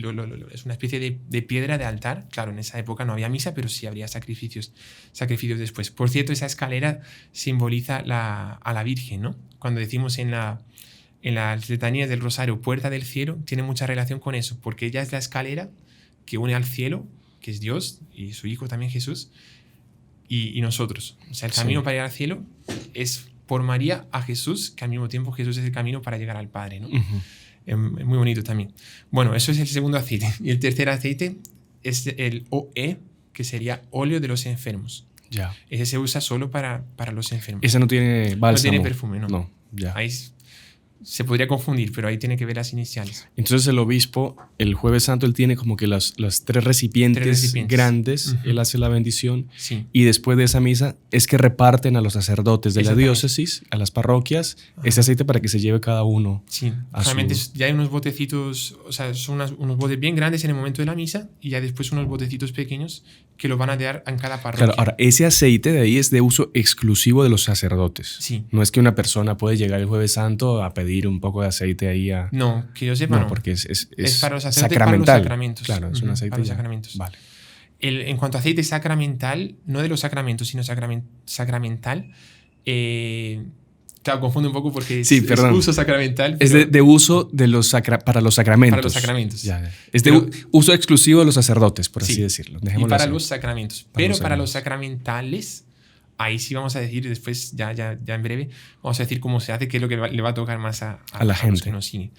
es una especie de piedra de altar. Claro, en esa época no había misa, pero sí habría sacrificios después. Por cierto, esa escalera simboliza a la Virgen, ¿no? Cuando decimos en las letanías del Rosario, puerta del cielo, tiene mucha relación con eso, porque ella es la escalera que une al cielo, que es Dios, y su Hijo también Jesús, y nosotros. O sea, el camino para llegar al cielo es por María a Jesús, que al mismo tiempo Jesús es el camino para llegar al Padre, ¿no? Es muy bonito también. Bueno, eso es el segundo aceite. Y el tercer aceite es el OE, que sería óleo de los enfermos. Ya. Ese se usa solo para los enfermos. Ese no tiene bálsamo. No tiene perfume, ¿no? No, ya. Ahí se podría confundir, pero ahí tiene que ver las iniciales. Entonces el obispo, el Jueves Santo, él tiene como que los tres recipientes grandes, él hace la bendición, sí. Y después de esa misa es que reparten a los sacerdotes de la diócesis, a las parroquias, ese aceite para que se lleve cada uno. Sí, realmente ya hay unos botecitos, o sea, son unos botes bien grandes en el momento de la misa, y ya después unos botecitos pequeños que lo van a dar en cada parroquia. Claro, ahora, ese aceite de ahí es de uso exclusivo de los sacerdotes. Sí. No es que una persona puede llegar el Jueves Santo a pedir un poco de aceite ahí a... No, que yo sepa, no. Porque es para los sacerdotes, sacramental. para los sacramentos. Claro, es un aceite para los ya. sacramentos. Vale. En cuanto a aceite sacramental, no de los sacramentos, sino sacramental, claro, confundo un poco porque es uso sacramental. Es de uso de para los sacramentos. Para los sacramentos. Ya. Es de uso exclusivo de los sacerdotes, por así decirlo. Y para los sacramentos. Pero para los sacramentales, ahí sí vamos a decir, después, ya en breve, vamos a decir cómo se hace, qué es lo que le va a tocar más a la gente. Los que nos siguen.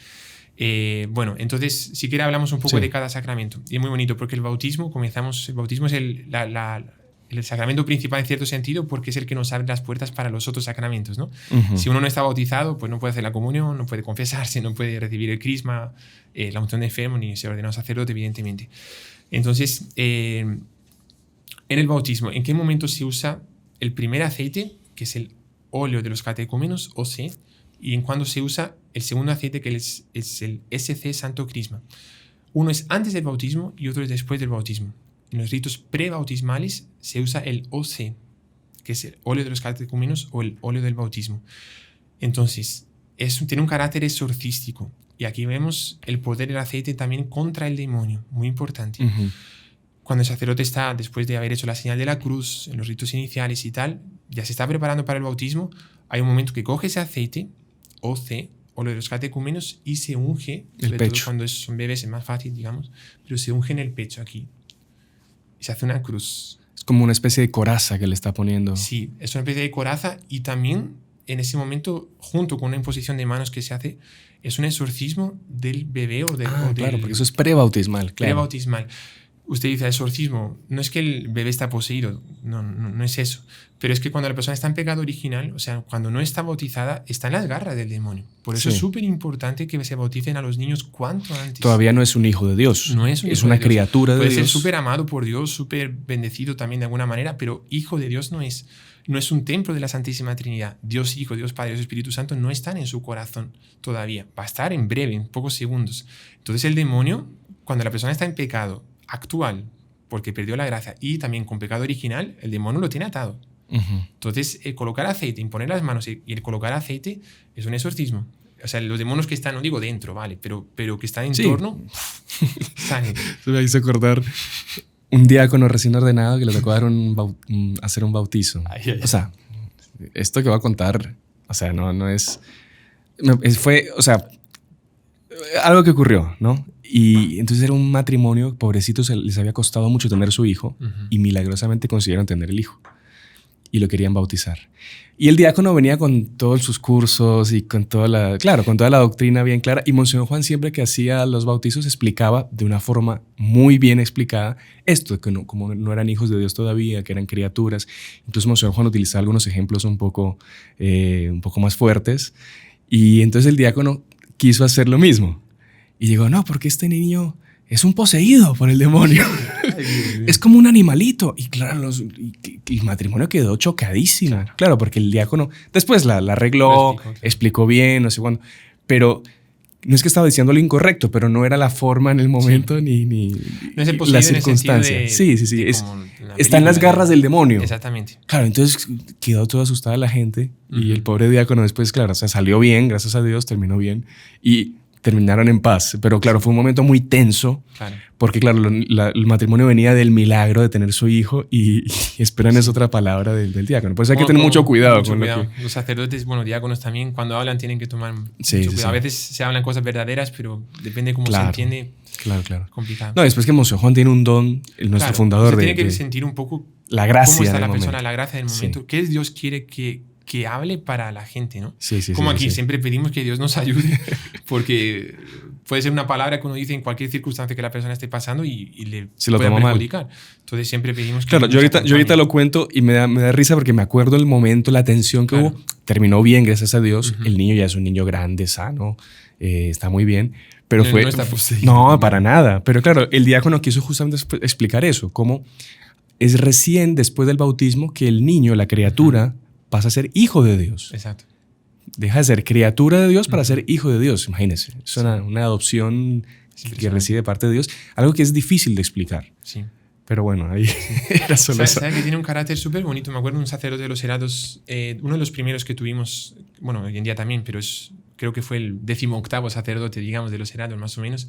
Bueno, entonces, si quiere hablamos un poco de cada sacramento. Y es muy bonito porque el bautismo es el sacramento principal en cierto sentido porque es el que nos abre las puertas para los otros sacramentos, ¿no? Si uno no está bautizado, pues no puede hacer la comunión, no puede confesarse, no puede recibir el crisma, la unción de enfermo, ni ser ordenado sacerdote, evidentemente. Entonces, en el bautismo, ¿en qué momento se usa el primer aceite, que es el óleo de los catecúmenos, OC, y en cuándo se usa el segundo aceite, que es el SC Santo Crisma? Uno es antes del bautismo y otro es después del bautismo. En los ritos prebautismales se usa el OC, que es el óleo de los catecúmenos o el óleo del bautismo. Entonces, tiene un carácter exorcístico. Y aquí vemos el poder del aceite también contra el demonio, muy importante. Cuando el sacerdote está, después de haber hecho la señal de la cruz, en los ritos iniciales y tal, ya se está preparando para el bautismo, hay un momento que coge ese aceite, OC, óleo de los catecúmenos, y se unge, el pecho. todo cuando son bebés es más fácil, digamos, pero se unge en el pecho aquí. Y se hace una cruz. Es como una especie de coraza que le está poniendo. Sí, es una especie de coraza y también en ese momento, junto con una imposición de manos que se hace, es un exorcismo del bebé o del... Claro, porque eso es prebautismal. Claro. Prebautismal. Usted dice exorcismo, no es que el bebé está poseído, no es eso. Pero es que cuando la persona está en pecado original, o sea, cuando no está bautizada, está en las garras del demonio. Por eso es súper importante que se bauticen a los niños cuanto antes. Todavía no es un hijo de Dios. No es un hijo es una de Dios. criatura de Dios. Puede ser súper amado por Dios, súper bendecido también de alguna manera, pero hijo de Dios no es. No es un templo de la Santísima Trinidad. Dios Hijo, Dios Padre, Dios Espíritu Santo no están en su corazón todavía. Va a estar en breve, en pocos segundos. Entonces el demonio, cuando la persona está en pecado actual, porque perdió la gracia, y también con pecado original, el demonio lo tiene atado. Entonces, colocar aceite, imponer las manos y el colocar aceite es un exorcismo. O sea, los demonios que están, no digo dentro, ¿vale? Pero que están en torno, salen. Se me hizo acordar un diácono recién ordenado que le tocó dar hacer un bautizo. O sea, esto que voy a contar, o sea, no es... Fue, o sea, algo que ocurrió, ¿no? Y entonces era un matrimonio, pobrecitos, les había costado mucho tener su hijo y milagrosamente consiguieron tener el hijo y lo querían bautizar. Y el diácono venía con todos sus cursos y con toda la doctrina bien clara, y Monseñor Juan siempre que hacía los bautizos explicaba de una forma muy bien explicada esto, que como no eran hijos de Dios todavía, que eran criaturas. Entonces Monseñor Juan utilizaba algunos ejemplos un poco más fuertes, y entonces el diácono quiso hacer lo mismo. Y digo, no, porque este niño es un poseído por el demonio. Es como un animalito. Y claro, el matrimonio quedó chocadísimo. Claro, porque el diácono después la arregló, explicó bien, no sé cuándo. Pero no es que estaba diciendo lo incorrecto, pero no era la forma en el momento ni no es el la circunstancia. Sí. Está en las garras del demonio. Exactamente. Claro, entonces quedó toda asustada la gente. Y el pobre diácono después, claro, o sea, salió bien, gracias a Dios, terminó bien. Y terminaron en paz, pero claro, fue un momento muy tenso, porque claro, el matrimonio venía del milagro de tener su hijo y esperan es otra palabra del diácono. Por eso hay que tener mucho cuidado. Los sacerdotes, diáconos también, cuando hablan tienen que tomar mucho cuidado. A veces se hablan cosas verdaderas, pero depende cómo se entiende. Claro. Complicado. No, después que Monseñor Juan tiene un don, nuestro fundador tiene que sentir un poco la gracia cómo está la momento. persona, la gracia del momento. ¿Qué Dios quiere que hable para la gente, ¿no? Como aquí siempre pedimos que Dios nos ayude, porque puede ser una palabra que uno dice en cualquier circunstancia que la persona esté pasando y le puede perjudicar. Entonces siempre pedimos que... Claro, yo ahorita lo cuento y me da risa porque me acuerdo el momento, la tensión que hubo. Terminó bien, gracias a Dios. El niño ya es un niño grande, sano, está muy bien. Pero no está poseído. No, para nada. Pero claro, el diácono quiso justamente explicar eso, cómo es recién después del bautismo que el niño, la criatura, pasa a ser hijo de Dios. Exacto. Deja de ser criatura de Dios para ser hijo de Dios. Imagínense. Es una adopción que recibe parte de Dios. Algo que es difícil de explicar. Sí. Pero bueno, ahí era solo eso. ¿Sabes que tiene un carácter súper bonito? Me acuerdo de un sacerdote de los Herados, uno de los primeros que tuvimos, bueno, hoy en día también, pero creo que fue el 18º sacerdote, digamos, de los Herados, más o menos.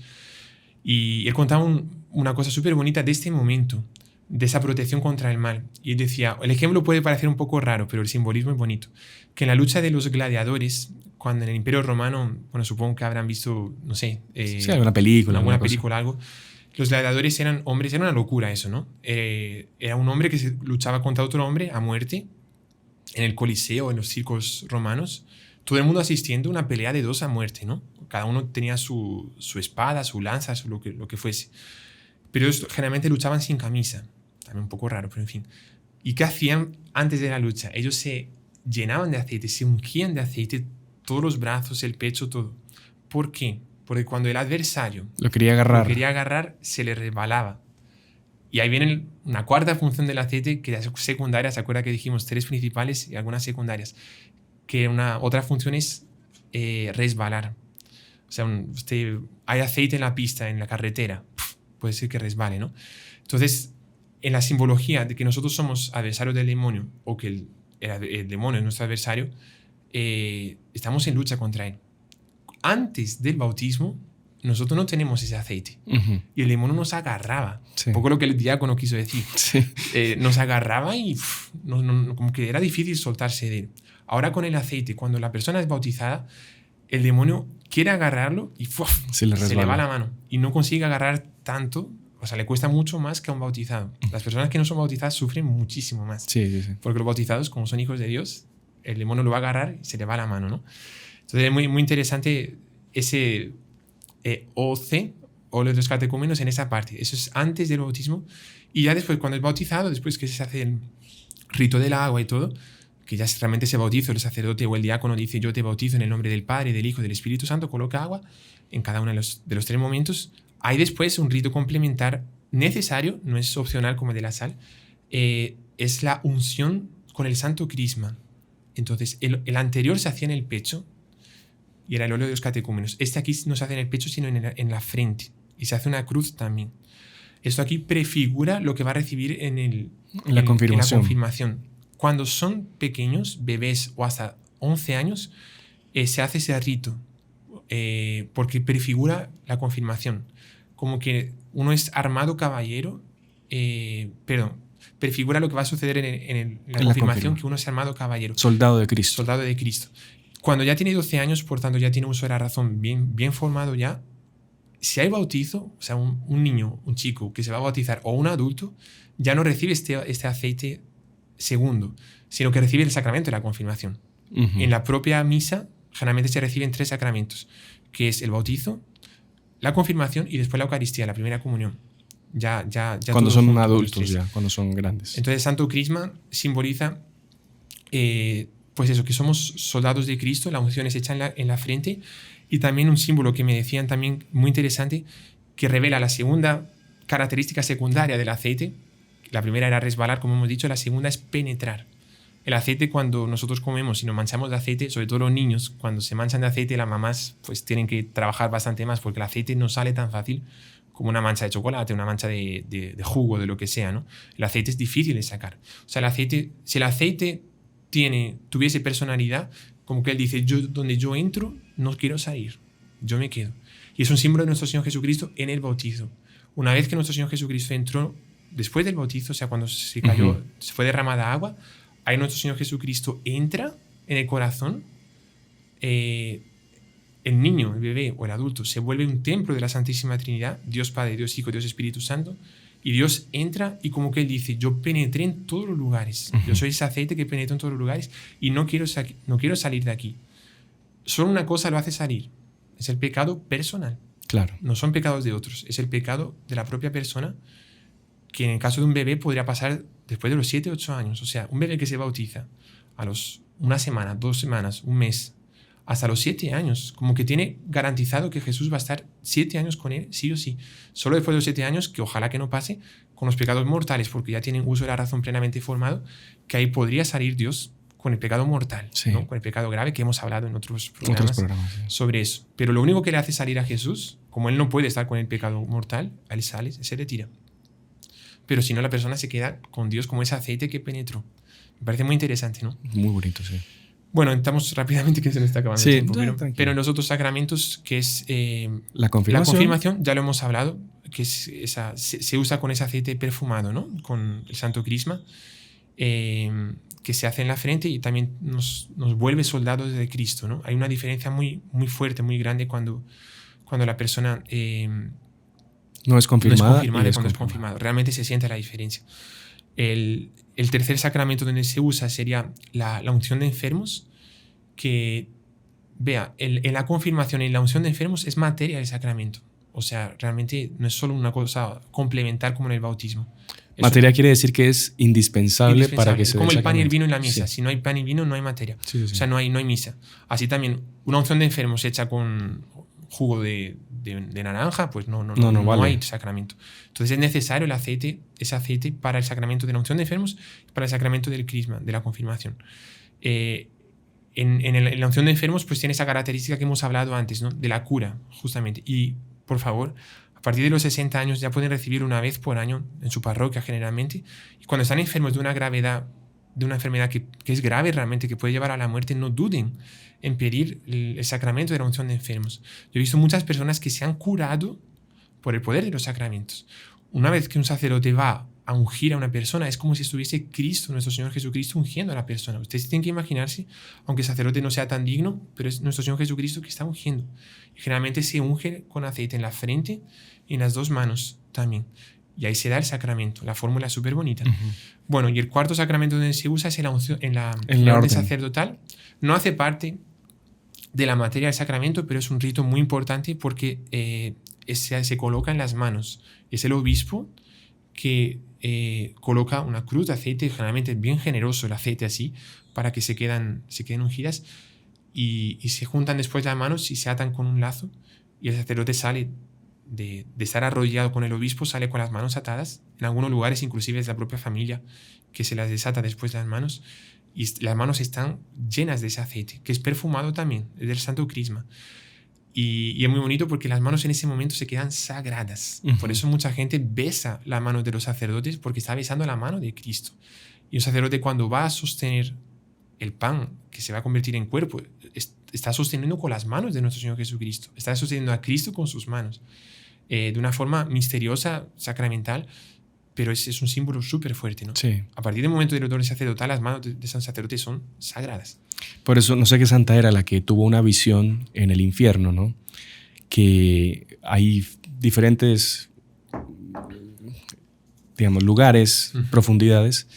Y él contaba una cosa súper bonita de este momento, de esa protección contra el mal. Y él decía, el ejemplo puede parecer un poco raro, pero el simbolismo es bonito, que en la lucha de los gladiadores, cuando en el Imperio Romano, bueno, supongo que habrán visto, no sé... alguna película. Alguna película, algo. Los gladiadores eran hombres, era una locura eso, ¿no? Era un hombre que luchaba contra otro hombre a muerte en el Coliseo, en los circos romanos. Todo el mundo asistiendo a una pelea de dos a muerte, ¿no? Cada uno tenía su espada, su lanza, lo que fuese. Pero ellos generalmente luchaban sin camisa. También un poco raro, pero en fin. ¿Y qué hacían antes de la lucha? Ellos se llenaban de aceite, se ungían de aceite todos los brazos, el pecho, todo. ¿Por qué? Porque cuando el adversario lo quería agarrar, se le resbalaba. Y ahí viene una cuarta función del aceite, que es secundaria. ¿Se acuerda que dijimos 3 principales y algunas secundarias? Que otra función es resbalar. O sea, hay aceite en la pista, en la carretera, puede ser que resbale, ¿no? Entonces, en la simbología de que nosotros somos adversarios del demonio, o que el demonio es nuestro adversario, estamos en lucha contra él. Antes del bautismo, nosotros no tenemos ese aceite. Y el demonio nos agarraba. Sí. Un poco lo que el diácono quiso decir. Sí. Nos agarraba y como que era difícil soltarse de él. Ahora con el aceite, cuando la persona es bautizada, el demonio quiere agarrarlo y se le va la mano. Y no consigue agarrar tanto, o sea, le cuesta mucho más que a un bautizado. Las personas que no son bautizadas sufren muchísimo más. Sí. Porque los bautizados, como son hijos de Dios, el demonio lo va a agarrar y se le va la mano, ¿no? Entonces es muy, muy interesante ese OC, óleo de los catecúmenos, en esa parte. Eso es antes del bautismo. Y ya después, cuando es bautizado, después que se hace el rito del agua y todo, que ya realmente se bautiza, el sacerdote o el diácono dice: yo te bautizo en el nombre del Padre, del Hijo y del Espíritu Santo, coloca agua en cada uno de los 3 momentos. Hay después un rito complementar necesario, no es opcional como el de la sal, es la unción con el santo crisma. Entonces, el anterior se hacía en el pecho y era el óleo de los catecúmenos. Este aquí no se hace en el pecho, sino en la frente. Y se hace una cruz también. Esto aquí prefigura lo que va a recibir en la confirmación. Cuando son pequeños, bebés o hasta 11 años, se hace ese rito, porque prefigura la confirmación. Como que uno es armado caballero, prefigura lo que va a suceder en la confirmación, que uno es armado caballero. Soldado de Cristo. Soldado de Cristo. Cuando ya tiene 12 años, por tanto ya tiene uso de la razón bien formado ya, si hay bautizo, o sea, un niño, un chico que se va a bautizar o un adulto, ya no recibe este aceite segundo, sino que recibe el sacramento de la confirmación. En la propia misa generalmente se reciben 3 sacramentos, que es el bautizo, la confirmación y después la Eucaristía, la primera comunión. Ya cuando son adultos, ya, cuando son grandes. Entonces, Santo Crisma simboliza pues eso, que somos soldados de Cristo, la unción es hecha en la frente, y también un símbolo que me decían también muy interesante, que revela la segunda característica secundaria del aceite. La primera era resbalar, como hemos dicho, la segunda es penetrar. El aceite, cuando nosotros comemos y nos manchamos de aceite, sobre todo los niños, cuando se manchan de aceite, las mamás pues tienen que trabajar bastante más, porque el aceite no sale tan fácil como una mancha de chocolate, una mancha de jugo, de lo que sea, ¿no? El aceite es difícil de sacar. O sea, si el aceite tuviese personalidad, como que él dice: donde yo entro, no quiero salir, yo me quedo. Y es un símbolo de nuestro Señor Jesucristo en el bautizo. Una vez que nuestro Señor Jesucristo entró, después del bautizo, o sea, cuando se cayó, se fue derramada agua, ahí nuestro Señor Jesucristo entra en el corazón. El niño, el bebé o el adulto se vuelve un templo de la Santísima Trinidad, Dios Padre, Dios Hijo, Dios Espíritu Santo, y Dios entra y como que él dice: yo penetré en todos los lugares, yo soy ese aceite que penetra en todos los lugares y no quiero salir de aquí. Solo una cosa lo hace salir, es el pecado personal. Claro. No son pecados de otros, es el pecado de la propia persona, que en el caso de un bebé podría pasar después de los 7 o 8 años. O sea, un bebé que se bautiza a los 1 semana, 2 semanas, 1 mes, hasta los 7 años, como que tiene garantizado que Jesús va a estar 7 años con él, sí o sí. Solo después de los 7 años, que ojalá que no pase, con los pecados mortales, porque ya tienen uso de la razón plenamente formado, que ahí podría salir Dios con el pecado mortal, sí, ¿no? Con el pecado grave, que hemos hablado en otros programas sí, sobre eso. Pero lo único que le hace salir a Jesús, como él no puede estar con el pecado mortal, él sale, se retira. Pero si no, la persona se queda con Dios como ese aceite que penetró. Me parece muy interesante, ¿no? Muy bonito, sí. Bueno, estamos rápidamente, que se nos está acabando el tiempo. Pero en los otros sacramentos, que es la confirmación, ya lo hemos hablado, que es se usa con ese aceite perfumado, ¿no? Con el Santo Crisma, que se hace en la frente y también nos vuelve soldados de Cristo, ¿no? Hay una diferencia muy, muy fuerte, muy grande cuando la persona no es confirmada, y cuando es confirmado. Realmente se siente la diferencia. El tercer sacramento donde se usa sería la unción de enfermos, que, en la confirmación y en la unción de enfermos es materia del sacramento. O sea, realmente no es solo una cosa complementar como en el bautismo. Materia quiere decir que es indispensable para que se dé como el pan y el sacramento. vino en la misa. Sí. Si no hay pan y vino, no hay materia. Sí. O sea, no hay misa. Así también, una unción de enfermos hecha con jugo de naranja, pues no vale. hay sacramento. Entonces es necesario ese aceite para el sacramento de la unción de enfermos y para el sacramento del crisma, de la confirmación. En la unción de enfermos pues tiene esa característica que hemos hablado antes, ¿no? De la cura, justamente. Y, por favor, a partir de los 60 años ya pueden recibir una vez por año en su parroquia generalmente. Y cuando están enfermos de una gravedad, de una enfermedad que es grave realmente, que puede llevar a la muerte, no duden en pedir el sacramento de la unción de enfermos. Yo he visto muchas personas que se han curado por el poder de los sacramentos. Una vez que un sacerdote va a ungir a una persona, es como si estuviese Cristo, nuestro Señor Jesucristo, ungiendo a la persona. Ustedes tienen que imaginarse, aunque el sacerdote no sea tan digno, pero es nuestro Señor Jesucristo que está ungiendo. Y generalmente se unge con aceite en la frente y en las dos manos también. Y ahí se da el sacramento. La fórmula es súper bonita. Bueno, y el cuarto sacramento donde se usa es en la orden sacerdotal. No hace parte de la materia del sacramento, pero es un rito muy importante porque se coloca en las manos. Es el obispo que coloca una cruz de aceite, generalmente bien generoso el aceite así, para que se queden ungidas, y se juntan después las manos y se atan con un lazo, y el sacerdote sale de estar arrodillado con el obispo, sale con las manos atadas. En algunos lugares inclusive es la propia familia que se las desata después de las manos, y las manos están llenas de ese aceite, que es perfumado también, es del Santo Crisma. Y es muy bonito porque las manos en ese momento se quedan sagradas. Por eso mucha gente besa la mano de los sacerdotes, porque está besando la mano de Cristo. Y un sacerdote, cuando va a sostener el pan que se va a convertir en cuerpo, está sosteniendo con las manos de nuestro Señor Jesucristo. Está sosteniendo a Cristo con sus manos. De una forma misteriosa, sacramental, pero es un símbolo súper fuerte, ¿no? Sí. A partir del momento del orden sacerdotal, las manos de San Sacerdote son sagradas. Por eso, no sé qué santa era la que tuvo una visión en el infierno, ¿no? Que hay diferentes, digamos, lugares, profundidades.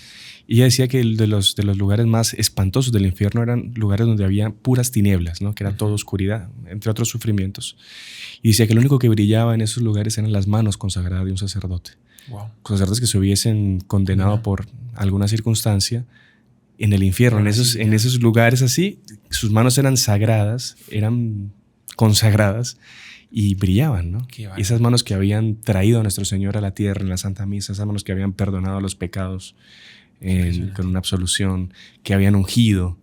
Y ella decía que de los lugares más espantosos del infierno eran lugares donde había puras tinieblas, ¿no? Que era toda oscuridad, entre otros sufrimientos. Y decía que lo único que brillaba en esos lugares eran las manos consagradas de un sacerdote. Wow. Sacerdotes que se hubiesen condenado por alguna circunstancia en el infierno, en esos lugares así, sus manos eran sagradas, eran consagradas y brillaban, ¿no? Y esas manos que habían traído a nuestro Señor a la tierra en la Santa Misa, esas manos que habían perdonado los pecados con una absolución, que habían ungido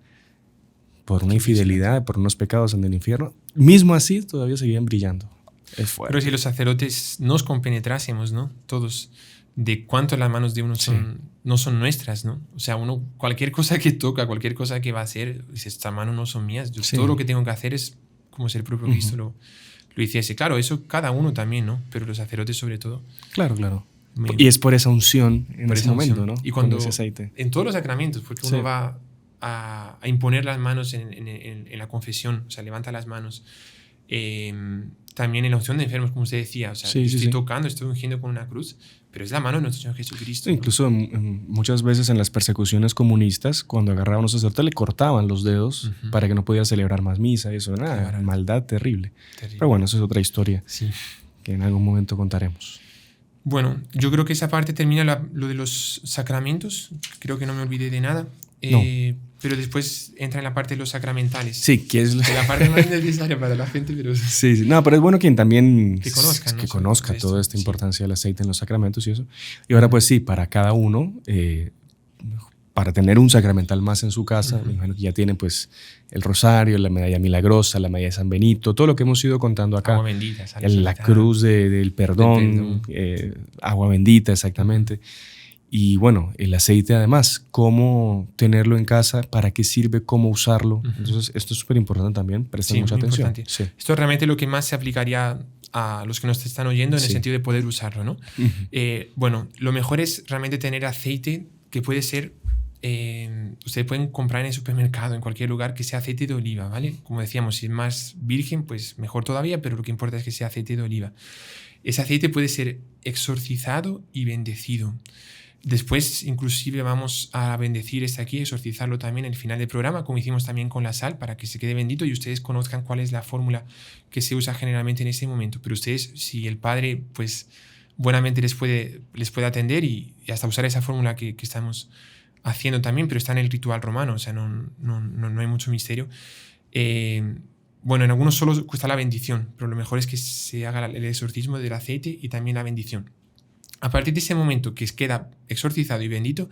por una infidelidad, por unos pecados en el infierno, mismo así todavía seguían brillando. Es fuerte. Pero si los sacerdotes nos compenetrásemos, ¿no? Todos, de cuánto las manos de uno no son nuestras, ¿no? O sea, uno, cualquier cosa que toca, cualquier cosa que va a hacer, dice, estas manos no son mías. Todo lo que tengo que hacer es como si el propio Cristo lo hiciese. Claro, eso cada uno también, ¿no? Pero los sacerdotes sobre todo. Claro. Y es por esa unción en ese momento, ¿no? Y cuando ese aceite. En todos los sacramentos, porque uno va a imponer las manos en la confesión, o sea, levanta las manos. También en la unción de enfermos, como usted decía, o sea, estoy tocando, estoy ungiendo con una cruz, pero es la mano de nuestro Señor Jesucristo. Sí, incluso muchas veces en las persecuciones comunistas, cuando agarraban a un sacerdote, le cortaban los dedos para que no pudiera celebrar más misa. Eso era maldad terrible. Pero bueno, eso es otra historia que en algún momento contaremos. Bueno, yo creo que esa parte termina lo de los sacramentos. Creo que no me olvidé de nada. Pero después entra en la parte de los sacramentales. Sí, que es la parte más necesaria para la gente. Pero sí. No, pero es bueno quien también conozca toda esta importancia del aceite en los sacramentos y eso. Y ahora pues sí, para cada uno, para tener un sacramental más en su casa, me imagino que ya tienen pues el rosario, la medalla milagrosa, la medalla de San Benito, todo lo que hemos ido contando acá. Agua bendita. La cruz del perdón, agua bendita, exactamente. Y bueno, el aceite además, cómo tenerlo en casa, para qué sirve, cómo usarlo. Entonces, esto es súper importante también, presten mucha atención. Sí. Esto es realmente lo que más se aplicaría a los que nos están oyendo en el sentido de poder usarlo, ¿no? Bueno, lo mejor es realmente tener aceite que puede ser, ustedes pueden comprar en el supermercado, en cualquier lugar, que sea aceite de oliva, ¿vale? Como decíamos, si es más virgen, pues mejor todavía, pero lo que importa es que sea aceite de oliva. Ese aceite puede ser exorcizado y bendecido. Después, inclusive, vamos a bendecir aquí, exorcizarlo también en el final del programa, como hicimos también con la sal, para que se quede bendito y ustedes conozcan cuál es la fórmula que se usa generalmente en ese momento. Pero ustedes, si el padre, pues, buenamente les puede atender y hasta usar esa fórmula que estamos haciendo también, pero está en el ritual romano, o sea, no hay mucho misterio. Bueno, en algunos solo cuesta la bendición, pero lo mejor es que se haga el exorcismo del aceite y también la bendición. A partir de ese momento que queda exorcizado y bendito,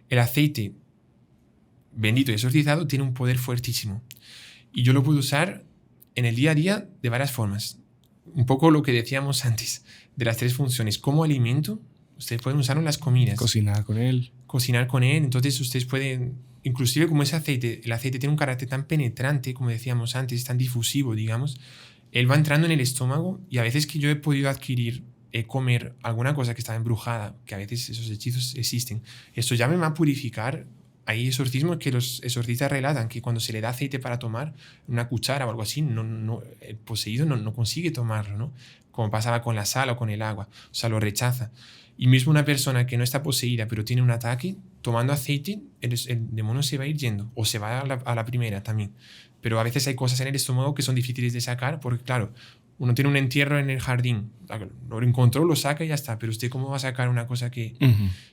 el aceite bendito y exorcizado tiene un poder fuertísimo. Y yo lo puedo usar en el día a día de varias formas. Un poco lo que decíamos antes de las 3 funciones. Como alimento, ustedes pueden usarlo en las comidas. Cocinar con él. Entonces ustedes pueden, inclusive como ese aceite, el aceite tiene un carácter tan penetrante, como decíamos antes, tan difusivo, digamos, él va entrando en el estómago y a veces que yo he podido adquirir, comer alguna cosa que estaba embrujada, que a veces esos hechizos existen, esto ya me va a purificar. Hay exorcismos que los exorcistas relatan que cuando se le da aceite para tomar, una cuchara o algo así, el poseído no consigue tomarlo, ¿no? Como pasaba con la sal o con el agua, o sea, lo rechaza. Y mismo una persona que no está poseída pero tiene un ataque, tomando aceite, el demonio se va a ir yendo, o se va a la primera también. Pero a veces hay cosas en el estómago que son difíciles de sacar porque, claro, uno tiene un entierro en el jardín, lo encontró, lo saca y ya está, pero usted cómo va a sacar una cosa que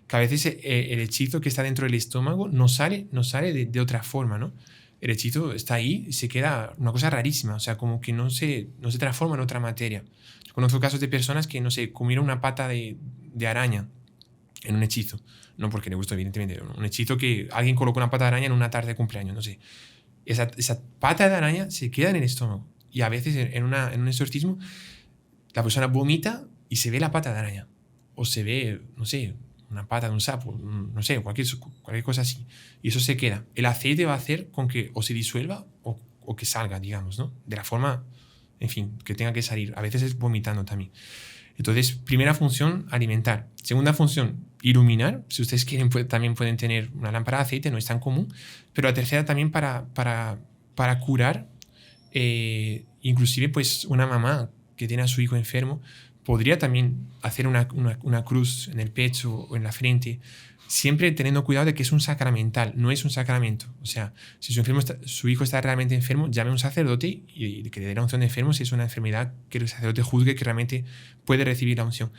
a veces el hechizo que está dentro del estómago no sale de otra forma, ¿no? El hechizo está ahí y se queda una cosa rarísima, o sea, como que no se transforma en otra materia. Yo conozco casos de personas que, no sé, comieron una pata de araña en un hechizo, no porque le gustó, evidentemente, un hechizo que alguien colocó una pata de araña en una tarde de cumpleaños, no sé. Esa pata de araña se queda en el estómago. Y a veces en un exorcismo la persona vomita y se ve la pata de araña. O se ve, no sé, una pata de un sapo, no sé, cualquier cosa así. Y eso se queda. El aceite va a hacer con que o se disuelva o que salga, digamos, ¿no? De la forma, en fin, que tenga que salir. A veces es vomitando también. Entonces, primera función, alimentar. Segunda función, iluminar. Si ustedes quieren, también pueden tener una lámpara de aceite, no es tan común. Pero la tercera también para curar. Inclusive pues una mamá que tiene a su hijo enfermo podría también hacer una cruz en el pecho o en la frente, siempre teniendo cuidado de que es un sacramental, no es un sacramento. O sea, si su hijo está realmente enfermo, llame a un sacerdote y que le dé la unción de enfermo si es una enfermedad que el sacerdote juzgue que realmente puede recibir la unción.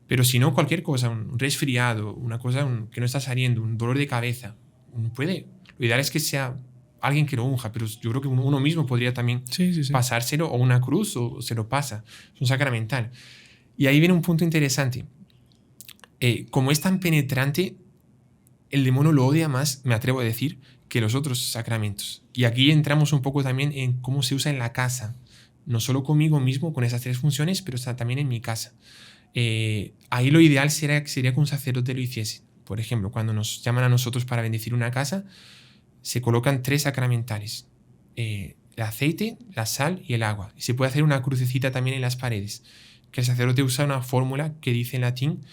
Pero si no, cualquier cosa, un resfriado, una cosa que no está saliendo, un dolor de cabeza, lo ideal es que sea alguien que lo unja, pero yo creo que uno mismo podría también pasárselo, o una cruz, o se lo pasa. Es un sacramental. Y ahí viene un punto interesante. Como es tan penetrante, el demonio lo odia más, me atrevo a decir, que los otros sacramentos. Y aquí entramos un poco también en cómo se usa en la casa. No solo conmigo mismo, con esas 3 funciones, pero también en mi casa. Ahí lo ideal sería que un sacerdote lo hiciese. Por ejemplo, cuando nos llaman a nosotros para bendecir una casa, se colocan 3 sacramentales, el aceite, la sal y el agua. Y se puede hacer una crucecita también en las paredes, que el sacerdote usa una fórmula que dice en latín: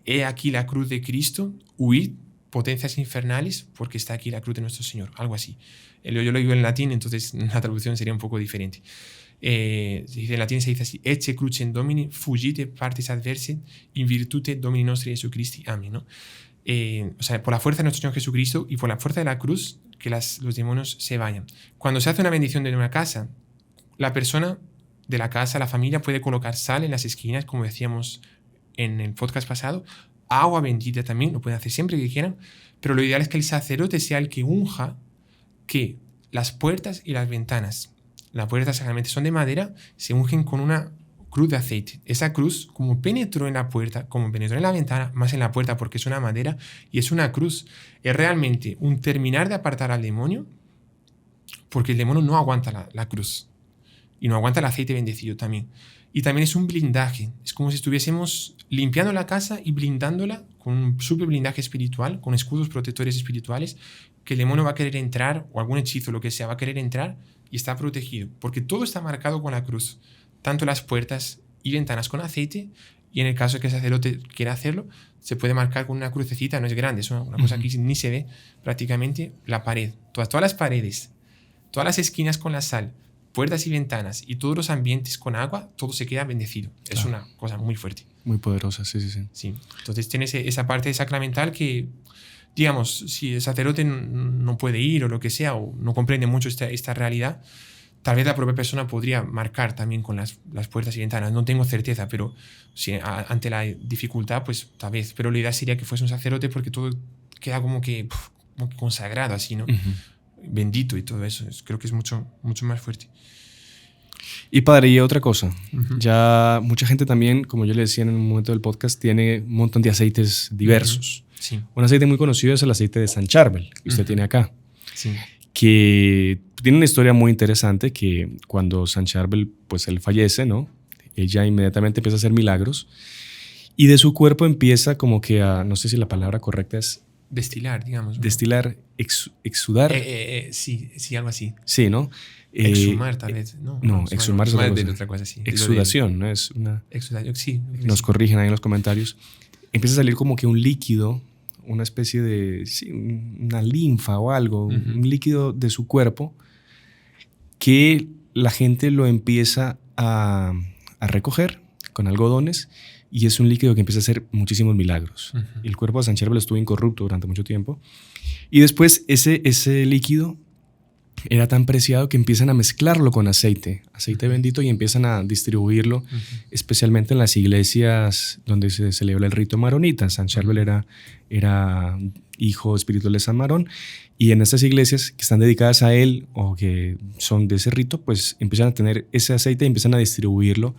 he aquí la cruz de Cristo, huid potencias infernales, porque está aquí la cruz de nuestro Señor, algo así. Yo lo digo en latín, entonces la traducción sería un poco diferente. Se dice, en latín se dice así: ecce crucem Domini, fugite partes adverse, in virtute Domini nostri Jesu Christi. Amén, ¿no? O sea, por la fuerza de nuestro Señor Jesucristo y por la fuerza de la cruz, que los demonios se vayan. Cuando se hace una bendición de una casa, la persona de la casa, la familia, puede colocar sal en las esquinas, como decíamos en el podcast pasado, agua bendita también, lo pueden hacer siempre que quieran, pero lo ideal es que el sacerdote sea el que unja que las puertas y las ventanas, las puertas generalmente son de madera, se ungen con una cruz de aceite. Esa cruz, como penetró en la puerta, como penetró en la ventana, más en la puerta porque es una madera y es una cruz, es realmente un terminar de apartar al demonio, porque el demonio no aguanta la cruz y no aguanta el aceite bendecido también. Y también es un blindaje, es como si estuviésemos limpiando la casa y blindándola con un super blindaje espiritual, con escudos protectores espirituales, que el demonio va a querer entrar, o algún hechizo, lo que sea, va a querer entrar y está protegido, porque todo está marcado con la cruz. Tanto las puertas y ventanas con aceite, y en el caso de que el sacerdote quiera hacerlo, se puede marcar con una crucecita, no es grande, es una cosa que ni se ve prácticamente, la pared. Todas las paredes, todas las esquinas con la sal, puertas y ventanas y todos los ambientes con agua, todo se queda bendecido. Es una cosa muy fuerte. Muy poderosa, sí. Sí. Entonces tiene esa parte sacramental que, digamos, si el sacerdote no puede ir o lo que sea, o no comprende mucho esta realidad, tal vez la propia persona podría marcar también con las puertas y ventanas. No tengo certeza, pero si ante la dificultad, pues tal vez. Pero la idea sería que fuese un sacerdote porque todo queda como que consagrado así, ¿no? Bendito y todo eso. Creo que es mucho, mucho más fuerte. Y padre, y otra cosa. Ya mucha gente también, como yo le decía en un momento del podcast, tiene un montón de aceites diversos. Sí. Un aceite muy conocido es el aceite de St. Charbel, que usted tiene acá. Sí. Que tiene una historia muy interesante, que cuando St. Charbel, pues él fallece, ¿no? Ella inmediatamente empieza a hacer milagros y de su cuerpo empieza como que a, no sé si la palabra correcta es... Destilar, digamos, ¿no? Destilar, exudar. Sí, algo así. Sí, ¿no? Exhumar, tal vez. No, exhumar es otra cosa. Sí. Exudación, ¿no? Es una... Exudación, sí. Nos corrigen ahí en los comentarios. Empieza a salir como que un líquido, una especie de... Sí, una linfa o algo, un líquido de su cuerpo que la gente lo empieza a recoger con algodones y es un líquido que empieza a hacer muchísimos milagros. Y el cuerpo de St. Charbel estuvo incorrupto durante mucho tiempo. Y después ese líquido era tan preciado que empiezan a mezclarlo con aceite bendito y empiezan a distribuirlo, especialmente en las iglesias donde se celebra el rito maronita. St. Charbel era hijo espiritual de San Marón, y en estas iglesias que están dedicadas a él o que son de ese rito, pues empiezan a tener ese aceite y empiezan a distribuirlo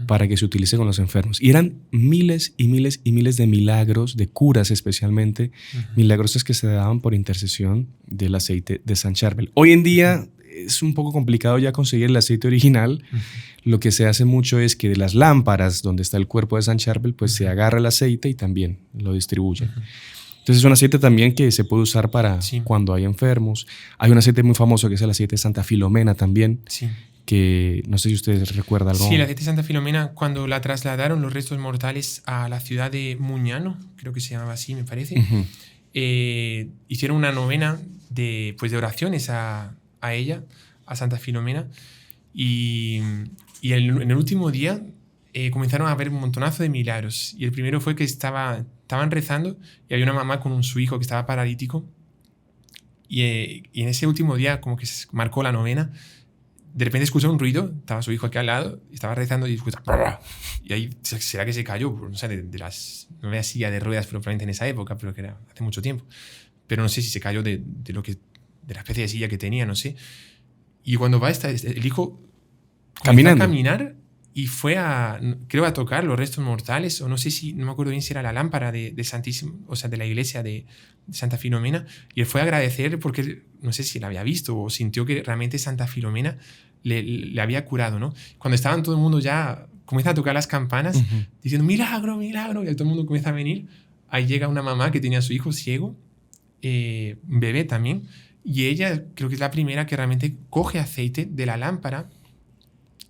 para que se utilice con los enfermos. Y eran miles y miles y miles de milagros, de curas especialmente, milagros que se daban por intercesión del aceite de St. Charbel. Hoy en día es un poco complicado ya conseguir el aceite original. Lo que se hace mucho es que de las lámparas donde está el cuerpo de St. Charbel, pues se agarra el aceite y también lo distribuyen. Entonces es un aceite también que se puede usar para cuando hay enfermos. Hay un aceite muy famoso que es el aceite de Santa Filomena también, que no sé si ustedes recuerdan algo. Sí, el aceite de Santa Filomena, cuando la trasladaron los restos mortales a la ciudad de Muñano, creo que se llamaba así, me parece, hicieron una novena de oraciones a ella, a Santa Filomena, y en el último día comenzaron a haber un montonazo de milagros. Y el primero fue que estaban rezando y había una mamá con su hijo que estaba paralítico, y en ese último día como que se marcó la novena. De repente escuchó un ruido, estaba su hijo aquí al lado, estaba rezando y escucha, y ahí será que se cayó, no sé, no había silla de ruedas probablemente en esa época, pero que era hace mucho tiempo, pero no sé si se cayó de la especie de silla que tenía, no sé. Y cuando va el hijo caminando, a caminar y fue creo a tocar los restos mortales, o no sé si, no me acuerdo bien si era la lámpara de Santísimo, o sea, de la iglesia de Santa Filomena, y él fue a agradecer porque no sé si la había visto o sintió que realmente Santa Filomena le había curado, ¿no? Cuando estaban todo el mundo ya, comienza a tocar las campanas, diciendo milagro, milagro, y todo el mundo comienza a venir. Ahí llega una mamá que tenía a su hijo ciego, un bebé también, y ella creo que es la primera que realmente coge aceite de la lámpara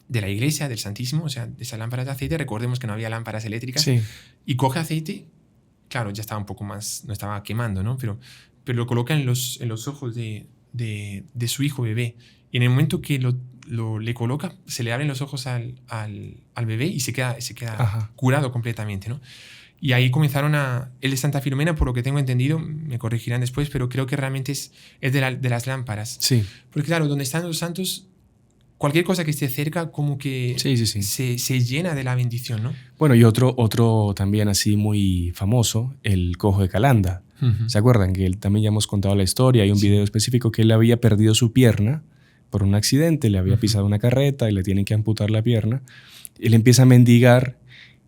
de la iglesia del Santísimo, o sea, de esa lámpara de aceite. Recordemos que no había lámparas eléctricas, y coge aceite, claro, ya estaba un poco más, no estaba quemando, ¿no? Pero lo coloca en los ojos de su hijo bebé, y en el momento que le coloca, se le abren los ojos al bebé y se queda curado completamente, ¿no? Y ahí comenzaron el de Santa Filomena, por lo que tengo entendido, me corregirán después, pero creo que realmente es de las lámparas. Sí. Porque claro, donde están los santos, cualquier cosa que esté cerca como que se llena de la bendición, ¿no? Bueno, y otro también así muy famoso, el cojo de Calanda. ¿Se acuerdan? Que él también ya hemos contado la historia. Hay un video específico que él había perdido su pierna por un accidente, le había pisado una carreta y le tienen que amputar la pierna. Él empieza a mendigar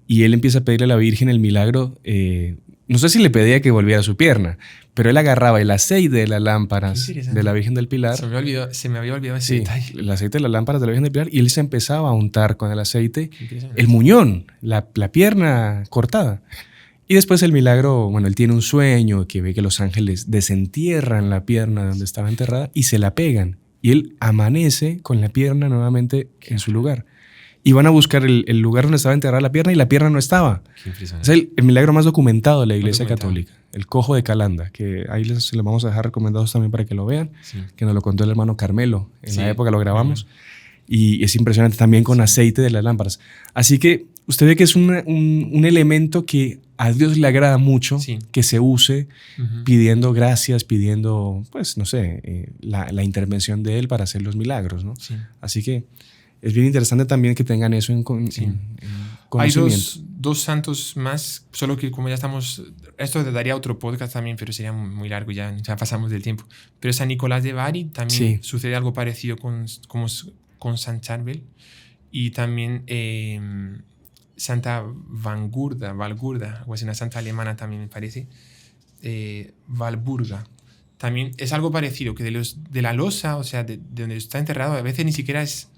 y él empieza a pedirle a la Virgen el milagro. No sé si le pedía que volviera a su pierna, pero él agarraba el aceite de las lámparas de la Virgen del Pilar. Se me había olvidado ese detalle. El aceite de las lámparas de la Virgen del Pilar, y él se empezaba a untar con el aceite el muñón, la pierna cortada. Y después el milagro, bueno, él tiene un sueño que ve que los ángeles desentierran la pierna donde estaba enterrada y se la pegan. Y él amanece con la pierna nuevamente en su lugar. Y van a buscar el lugar donde estaba enterrada la pierna y la pierna no estaba. Es el milagro más documentado de la Iglesia Católica. El cojo de Calanda, que ahí les vamos a dejar recomendados también para que lo vean, que nos lo contó el hermano Carmelo. En la época lo grabamos. Y es impresionante también con aceite de las lámparas. Así que usted ve que es un elemento que a Dios le agrada mucho Sí. que se use Ujú. pidiendo gracias, pidiendo, pues, no sé, la intervención de Él para hacer los milagros, ¿no? Sí. Así que es bien interesante también que tengan eso en Sí. en Hay conocimiento. dos santos más, solo que como ya estamos, esto daría otro podcast también, pero sería muy largo, ya pasamos del tiempo. Pero San Nicolás de Bari también Sí. sucede algo parecido con San Charbel, y también Santa Valgurda, o es una santa alemana también me parece, Walburga. También es algo parecido, que de la losa, o sea, de donde está enterrado, a veces ni siquiera es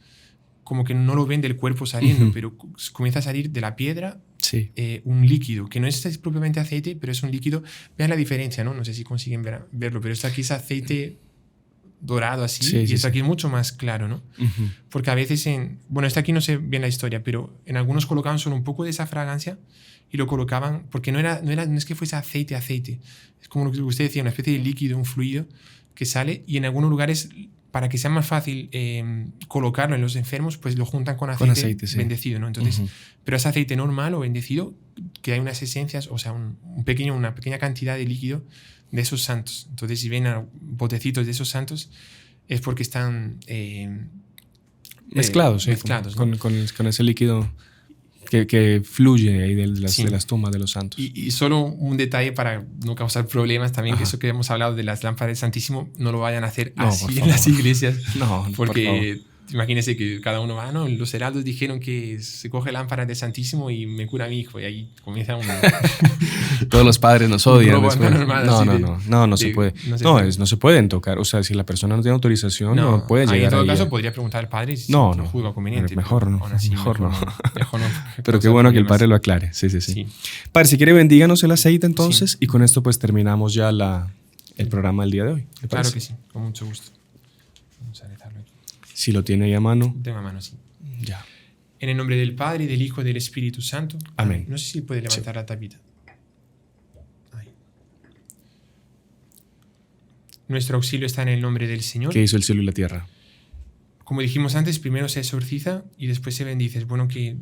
como que no lo ven del cuerpo saliendo, Ujú. pero comienza a salir de la piedra Sí. un líquido, que no es propiamente aceite, pero es un líquido. Vean la diferencia, ¿no? No sé si consiguen verlo, pero esto aquí es aceite dorado así, Sí, y sí, esto sí. aquí es mucho más claro, ¿no? Ujú. Porque a veces bueno, esto aquí no sé bien la historia, pero en algunos colocaban solo un poco de esa fragancia y lo colocaban, porque no es que fuese aceite, es como lo que usted decía, una especie de líquido, un fluido que sale, y en algunos lugares, para que sea más fácil colocarlo en los enfermos, pues lo juntan con aceite, sí. bendecido, ¿no? Entonces, Ujú. pero es aceite normal o bendecido, que hay unas esencias, o sea, una pequeña cantidad de líquido de esos santos. Entonces, si ven botecitos de esos santos, es porque están Mezclados, sí, mezclados, ¿no? con ese líquido que fluye ahí Sí. de las tumbas de los santos. Y solo un detalle para no causar problemas también, Ajá. que eso que hemos hablado de las lámparas del Santísimo, no lo vayan a hacer No, así por en favor. las iglesias. No, por Porque imagínense que cada uno va, no, los heraldos dijeron que se coge lámparas del Santísimo y me cura a mi hijo, y ahí comienza un... Todos los padres nos odian. robo después. normal, No, así no se puede. No se pueden tocar. O sea, si la persona no tiene autorización, no puede llegar ahí en todo ahí. caso podría preguntar al padre si No, juzga conveniente. mejor no. Aún así, Mejor no. mejor no Pero qué causar bueno que el problemas. padre lo aclare. Sí. Sí. Padre, si quiere, bendíganos el aceite entonces, y con esto pues terminamos ya el programa del día de hoy. ¿Le Claro parece? que sí, con mucho gusto. Vamos a rezarlo aquí. Si lo tiene ahí a mano, Tengo a mano, sí. ya. En el nombre del Padre, y del Hijo, y del Espíritu Santo. Amén. No sé si puede levantar la tapita. Ahí. Nuestro auxilio está en el nombre del Señor. Que hizo el cielo y la tierra. Como dijimos antes, primero se exorciza y después se bendice. Es bueno que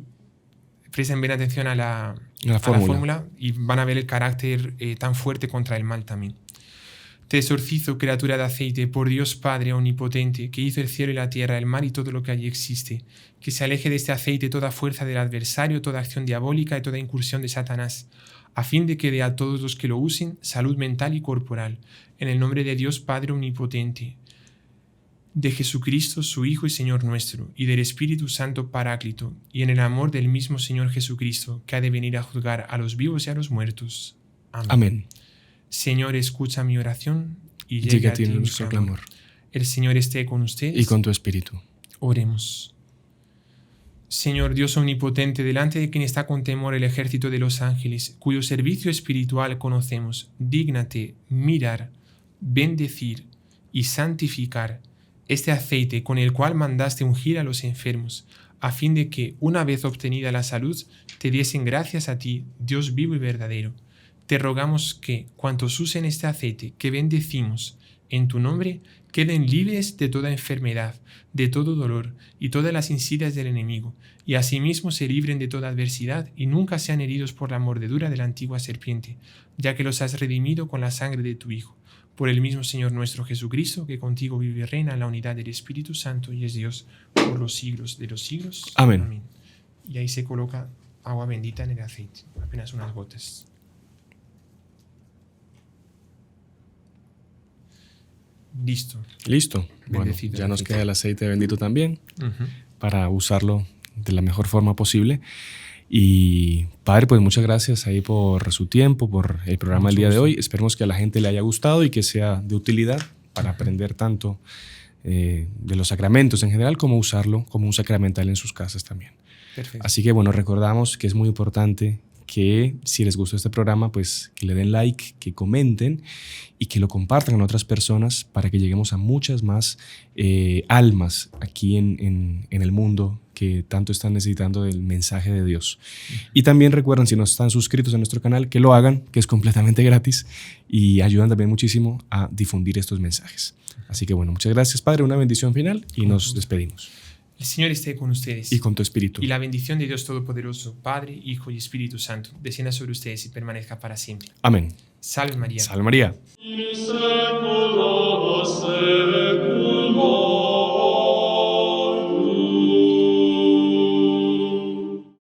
presten bien atención a la fórmula, y van a ver el carácter tan fuerte contra el mal también. Te exorcizo, criatura de aceite, por Dios Padre omnipotente, que hizo el cielo y la tierra, el mar y todo lo que allí existe. Que se aleje de este aceite toda fuerza del adversario, toda acción diabólica y toda incursión de Satanás, a fin de que dé a todos los que lo usen salud mental y corporal. En el nombre de Dios Padre omnipotente, de Jesucristo, su Hijo y Señor nuestro, y del Espíritu Santo Paráclito, y en el amor del mismo Señor Jesucristo, que ha de venir a juzgar a los vivos y a los muertos. Amén. Amén. Señor, escucha mi oración y Llega llega a ti nuestro clamor. El Señor esté con ustedes. Y con tu espíritu. Oremos. Señor Dios omnipotente, delante de quien está con temor el ejército de los ángeles, cuyo servicio espiritual conocemos, dígnate mirar, bendecir y santificar este aceite con el cual mandaste ungir a los enfermos, a fin de que, una vez obtenida la salud, te diesen gracias a ti, Dios vivo y verdadero. Te rogamos que, cuantos usen este aceite que bendecimos en tu nombre, queden libres de toda enfermedad, de todo dolor y todas las insidias del enemigo, y asimismo se libren de toda adversidad y nunca sean heridos por la mordedura de la antigua serpiente, ya que los has redimido con la sangre de tu Hijo. Por el mismo Señor nuestro Jesucristo, que contigo vive y reina en la unidad del Espíritu Santo y es Dios por los siglos de los siglos. Amén. Y ahí se coloca agua bendita en el aceite, apenas unas gotas. Listo. Bueno, Bendecido ya el nos aceite. queda el aceite bendito también Ujú. para usarlo de la mejor forma posible. Y Padre, pues muchas gracias ahí por su tiempo, por el programa del día de hoy. Esperemos que a la gente le haya gustado y que sea de utilidad para aprender tanto de los sacramentos en general, como usarlo como un sacramental en sus casas también. Perfecto. Así que bueno, recordamos que es muy importante que si les gustó este programa, pues que le den like, que comenten y que lo compartan con otras personas para que lleguemos a muchas más almas aquí en el mundo que tanto están necesitando del mensaje de Dios. Y también recuerden, si no están suscritos a nuestro canal, que lo hagan, que es completamente gratis y ayudan también muchísimo a difundir estos mensajes. Así que bueno, muchas gracias, Padre, una bendición final y nos despedimos. El Señor esté con ustedes. Y con tu espíritu. Y la bendición de Dios Todopoderoso, Padre, Hijo y Espíritu Santo, descienda sobre ustedes y permanezca para siempre. Amén. Salve María. Salve María. In saecula saecula.